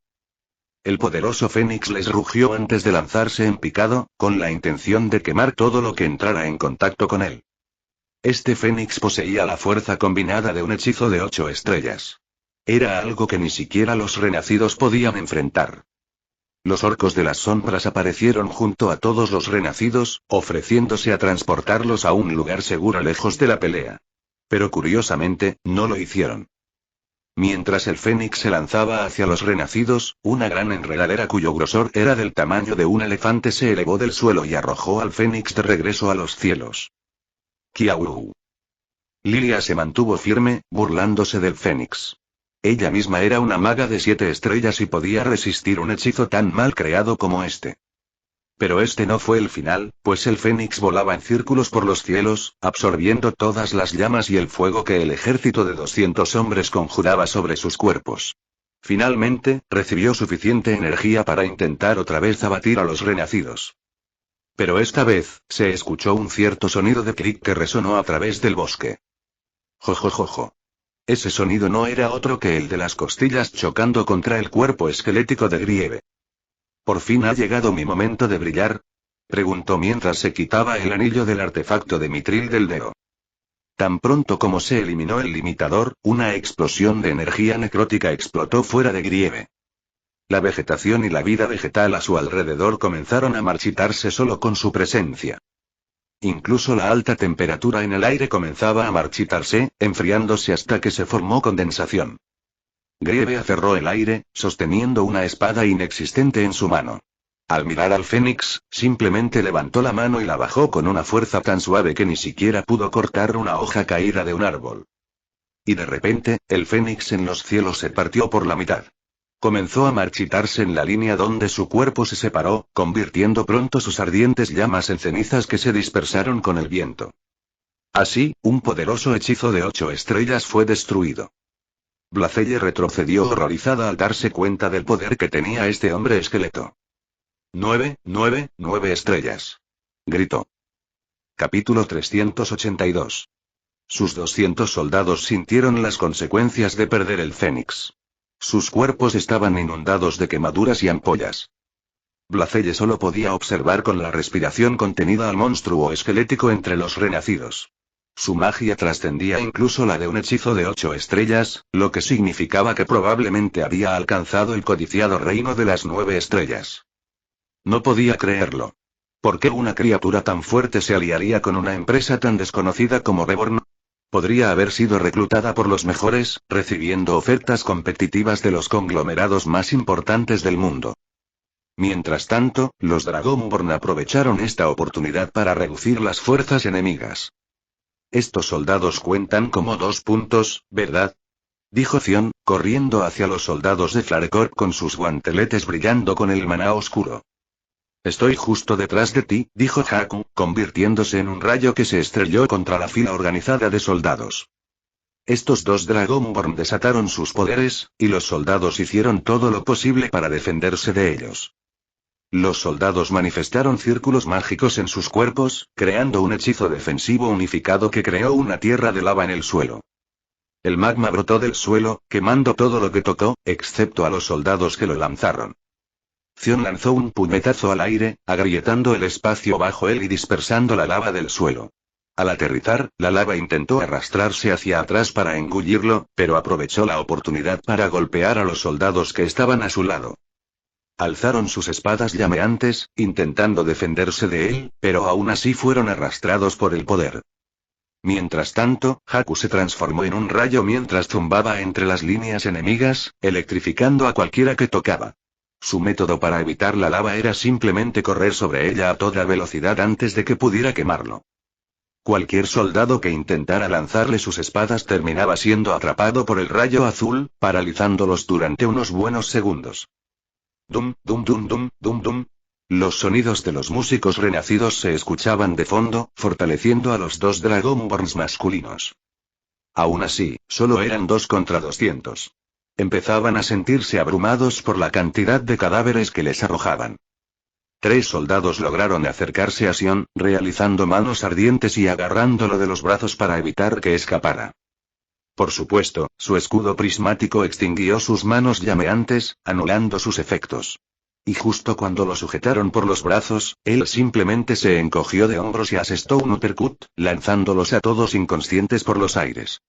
El poderoso Fénix les rugió antes de lanzarse en picado, con la intención de quemar todo lo que entrara en contacto con él. Este Fénix poseía la fuerza combinada de un hechizo de 8 estrellas. Era algo que ni siquiera los renacidos podían enfrentar. Los orcos de las sombras aparecieron junto a todos los renacidos, ofreciéndose a transportarlos a un lugar seguro lejos de la pelea. Pero curiosamente, no lo hicieron. Mientras el fénix se lanzaba hacia los renacidos, una gran enredadera cuyo grosor era del tamaño de un elefante se elevó del suelo y arrojó al fénix de regreso a los cielos. Kiau. Lilia se mantuvo firme, burlándose del fénix. Ella misma era una maga de 7 estrellas y podía resistir un hechizo tan mal creado como este. Pero este no fue el final, pues el fénix volaba en círculos por los cielos, absorbiendo todas las llamas y el fuego que el ejército de 200 hombres conjuraba sobre sus cuerpos. Finalmente, recibió suficiente energía para intentar otra vez abatir a los renacidos. Pero esta vez, se escuchó un cierto sonido de clic que resonó a través del bosque. Jojojojo. Ese sonido no era otro que el de las costillas chocando contra el cuerpo esquelético de Grieve. ¿Por fin ha llegado mi momento de brillar?, preguntó mientras se quitaba el anillo del artefacto de mitril del dedo. Tan pronto como se eliminó el limitador, una explosión de energía necrótica explotó fuera de Grieve. La vegetación y la vida vegetal a su alrededor comenzaron a marchitarse solo con su presencia. Incluso la alta temperatura en el aire comenzaba a marchitarse, enfriándose hasta que se formó condensación. Grieve aferró el aire, sosteniendo una espada inexistente en su mano. Al mirar al fénix, simplemente levantó la mano y la bajó con una fuerza tan suave que ni siquiera pudo cortar una hoja caída de un árbol. Y de repente, el fénix en los cielos se partió por la mitad. Comenzó a marchitarse en la línea donde su cuerpo se separó, convirtiendo pronto sus ardientes llamas en cenizas que se dispersaron con el viento. Así, un poderoso hechizo de 8 estrellas fue destruido. Blacelle retrocedió horrorizada al darse cuenta del poder que tenía este hombre esqueleto. 9 estrellas. Gritó. Capítulo 382. Sus 200 soldados sintieron las consecuencias de perder el fénix. Sus cuerpos estaban inundados de quemaduras y ampollas. Blacelle solo podía observar con la respiración contenida al monstruo esquelético entre los renacidos. Su magia trascendía incluso la de un hechizo de 8 estrellas, lo que significaba que probablemente había alcanzado el codiciado reino de las 9 estrellas. No podía creerlo. ¿Por qué una criatura tan fuerte se aliaría con una empresa tan desconocida como Reborn? Podría haber sido reclutada por los mejores, recibiendo ofertas competitivas de los conglomerados más importantes del mundo. Mientras tanto, los Dragonborn aprovecharon esta oportunidad para reducir las fuerzas enemigas. Estos soldados cuentan como 2 puntos, ¿verdad?, dijo Zion, corriendo hacia los soldados de Flarecorp con sus guanteletes brillando con el maná oscuro. Estoy justo detrás de ti, dijo Haku, convirtiéndose en un rayo que se estrelló contra la fila organizada de soldados. Estos 2 Dragonborn desataron sus poderes, y los soldados hicieron todo lo posible para defenderse de ellos. Los soldados manifestaron círculos mágicos en sus cuerpos, creando un hechizo defensivo unificado que creó una tierra de lava en el suelo. El magma brotó del suelo, quemando todo lo que tocó, excepto a los soldados que lo lanzaron. Zion lanzó un puñetazo al aire, agrietando el espacio bajo él y dispersando la lava del suelo. Al aterrizar, la lava intentó arrastrarse hacia atrás para engullirlo, pero aprovechó la oportunidad para golpear a los soldados que estaban a su lado. Alzaron sus espadas llameantes, intentando defenderse de él, pero aún así fueron arrastrados por el poder. Mientras tanto, Haku se transformó en un rayo mientras zumbaba entre las líneas enemigas, electrificando a cualquiera que tocaba. Su método para evitar la lava era simplemente correr sobre ella a toda velocidad antes de que pudiera quemarlo. Cualquier soldado que intentara lanzarle sus espadas terminaba siendo atrapado por el rayo azul, paralizándolos durante unos buenos segundos. Dum, dum, dum, dum, dum, dum. Los sonidos de los músicos renacidos se escuchaban de fondo, fortaleciendo a los 2 Dragonborns masculinos. Aún así, solo eran 2 contra 200. Empezaban a sentirse abrumados por la cantidad de cadáveres que les arrojaban. 3 soldados lograron acercarse a Sion, realizando manos ardientes y agarrándolo de los brazos para evitar que escapara. Por supuesto, su escudo prismático extinguió sus manos llameantes, anulando sus efectos. Y justo cuando lo sujetaron por los brazos, él simplemente se encogió de hombros y asestó un uppercut, lanzándolos a todos inconscientes por los aires.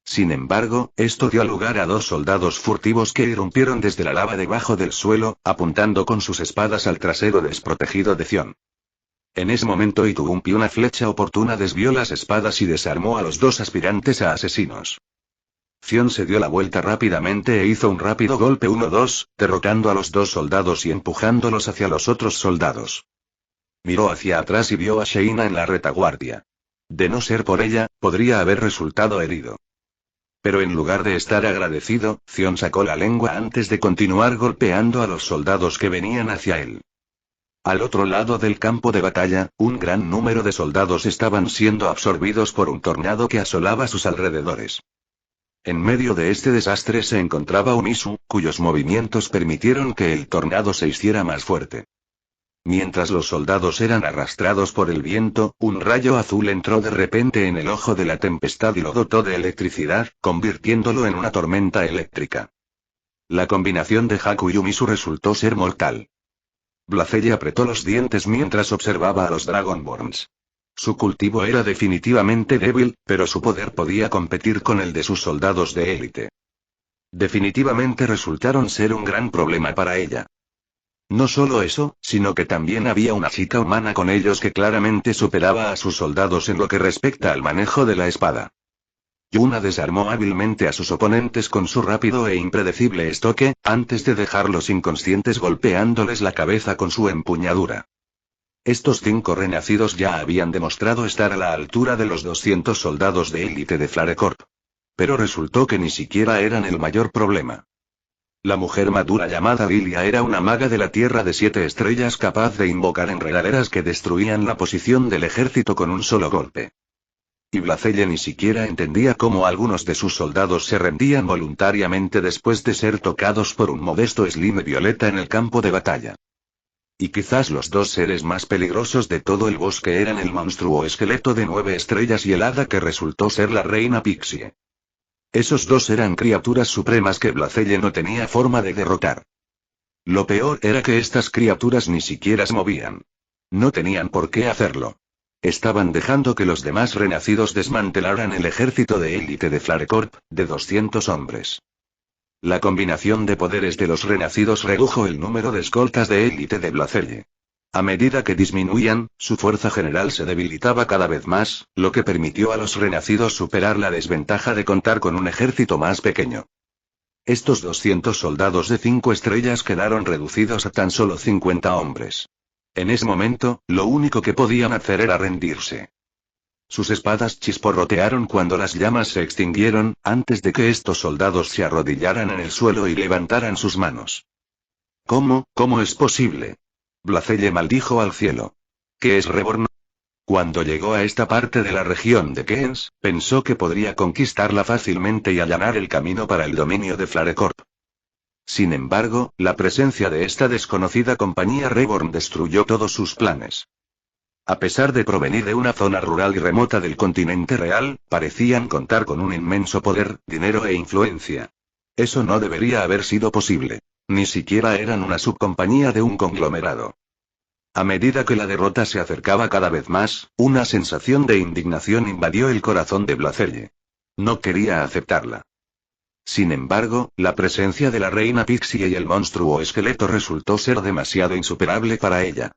Sin embargo, esto dio lugar a dos soldados furtivos que irrumpieron desde la lava debajo del suelo, apuntando con sus espadas al trasero desprotegido de Zion. En ese momento Ituumpi una flecha oportuna desvió las espadas y desarmó a los dos aspirantes a asesinos. Zion se dio la vuelta rápidamente e hizo un rápido golpe 1-2, derrotando a los dos soldados y empujándolos hacia los otros soldados. Miró hacia atrás y vio a Sheina en la retaguardia. De no ser por ella, podría haber resultado herido. Pero en lugar de estar agradecido, Zion sacó la lengua antes de continuar golpeando a los soldados que venían hacia él. Al otro lado del campo de batalla, un gran número de soldados estaban siendo absorbidos por un tornado que asolaba sus alrededores. En medio de este desastre se encontraba Umisu, cuyos movimientos permitieron que el tornado se hiciera más fuerte. Mientras los soldados eran arrastrados por el viento, un rayo azul entró de repente en el ojo de la tempestad y lo dotó de electricidad, convirtiéndolo en una tormenta eléctrica. La combinación de Haku y Umisu resultó ser mortal. Blacelle apretó los dientes mientras observaba a los Dragonborns. Su cultivo era definitivamente débil, pero su poder podía competir con el de sus soldados de élite. Definitivamente resultaron ser un gran problema para ella. No solo eso, sino que también había una chica humana con ellos que claramente superaba a sus soldados en lo que respecta al manejo de la espada. Yuna desarmó hábilmente a sus oponentes con su rápido e impredecible estoque, antes de dejarlos inconscientes golpeándoles la cabeza con su empuñadura. Estos 5 renacidos ya habían demostrado estar a la altura de los 200 soldados de élite de Flarecorp. Pero resultó que ni siquiera eran el mayor problema. La mujer madura llamada Lilia era una maga de la Tierra de 7 estrellas capaz de invocar enredaderas que destruían la posición del ejército con un solo golpe. Y Blacelle ni siquiera entendía cómo algunos de sus soldados se rendían voluntariamente después de ser tocados por un modesto slime violeta en el campo de batalla. Y quizás los dos seres más peligrosos de todo el bosque eran el monstruo esqueleto de 9 estrellas y el hada que resultó ser la reina Pixie. Esos dos eran criaturas supremas que Blacelle no tenía forma de derrotar. Lo peor era que estas criaturas ni siquiera se movían. No tenían por qué hacerlo. Estaban dejando que los demás renacidos desmantelaran el ejército de élite de Flarecorp, de 200 hombres. La combinación de poderes de los renacidos redujo el número de escoltas de élite de Blacelle. A medida que disminuían, su fuerza general se debilitaba cada vez más, lo que permitió a los renacidos superar la desventaja de contar con un ejército más pequeño. Estos 200 soldados de 5 estrellas quedaron reducidos a tan solo 50 hombres. En ese momento, lo único que podían hacer era rendirse. Sus espadas chisporrotearon cuando las llamas se extinguieron, antes de que estos soldados se arrodillaran en el suelo y levantaran sus manos. ¿Cómo es posible? Blacelle maldijo al cielo. ¿Qué es Reborn? Cuando llegó a esta parte de la región de Kens, pensó que podría conquistarla fácilmente y allanar el camino para el dominio de Flarecorp. Sin embargo, la presencia de esta desconocida compañía Reborn destruyó todos sus planes. A pesar de provenir de una zona rural y remota del continente real, parecían contar con un inmenso poder, dinero e influencia. Eso no debería haber sido posible. Ni siquiera eran una subcompañía de un conglomerado. A medida que la derrota se acercaba cada vez más, una sensación de indignación invadió el corazón de Blacelle. No quería aceptarla. Sin embargo, la presencia de la reina Pixie y el monstruo esqueleto resultó ser demasiado insuperable para ella.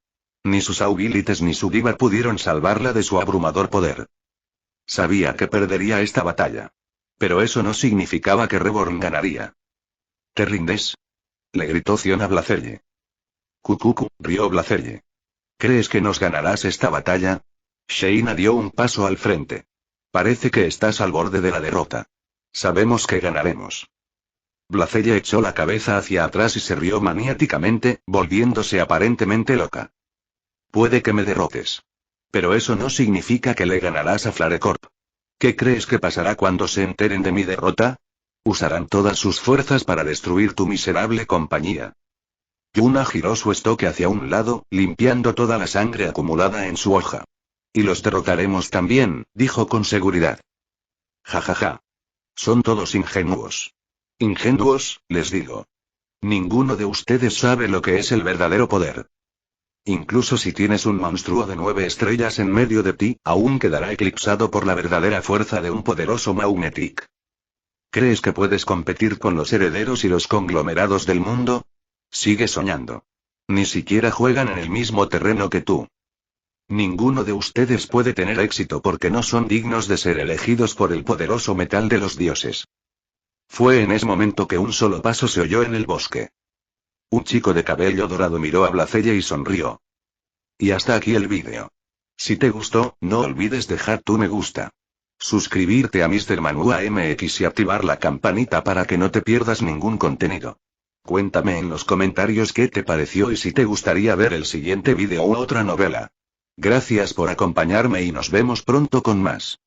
Ni sus aubilites ni su diva pudieron salvarla de su abrumador poder. Sabía que perdería esta batalla. Pero eso no significaba que Reborn ganaría. ¿Te rindes? Le gritó Zion a Blacelle. Cucucu, rió Blacelle. ¿Crees que nos ganarás esta batalla? Sheina dio un paso al frente. Parece que estás al borde de la derrota. Sabemos que ganaremos. Blacelle echó la cabeza hacia atrás y se rió maniáticamente, volviéndose aparentemente loca. Puede que me derrotes. Pero eso no significa que le ganarás a Flarecorp. ¿Qué crees que pasará cuando se enteren de mi derrota? Usarán todas sus fuerzas para destruir tu miserable compañía. Yuna giró su estoque hacia un lado, limpiando toda la sangre acumulada en su hoja. Y los derrotaremos también, dijo con seguridad. Ja. Son todos ingenuos. Ingenuos, les digo. Ninguno de ustedes sabe lo que es el verdadero poder. Incluso si tienes un monstruo de 9 estrellas en medio de ti, aún quedará eclipsado por la verdadera fuerza de un poderoso Maunetic. ¿Crees que puedes competir con los herederos y los conglomerados del mundo? Sigue soñando. Ni siquiera juegan en el mismo terreno que tú. Ninguno de ustedes puede tener éxito porque no son dignos de ser elegidos por el poderoso metal de los dioses. Fue en ese momento que un solo paso se oyó en el bosque. Un chico de cabello dorado miró a Blacella y sonrió. Y hasta aquí el vídeo. Si te gustó, no olvides dejar tu me gusta. Suscribirte a Mr. Manhua MX y activar la campanita para que no te pierdas ningún contenido. Cuéntame en los comentarios qué te pareció y si te gustaría ver el siguiente vídeo u otra novela. Gracias por acompañarme y nos vemos pronto con más.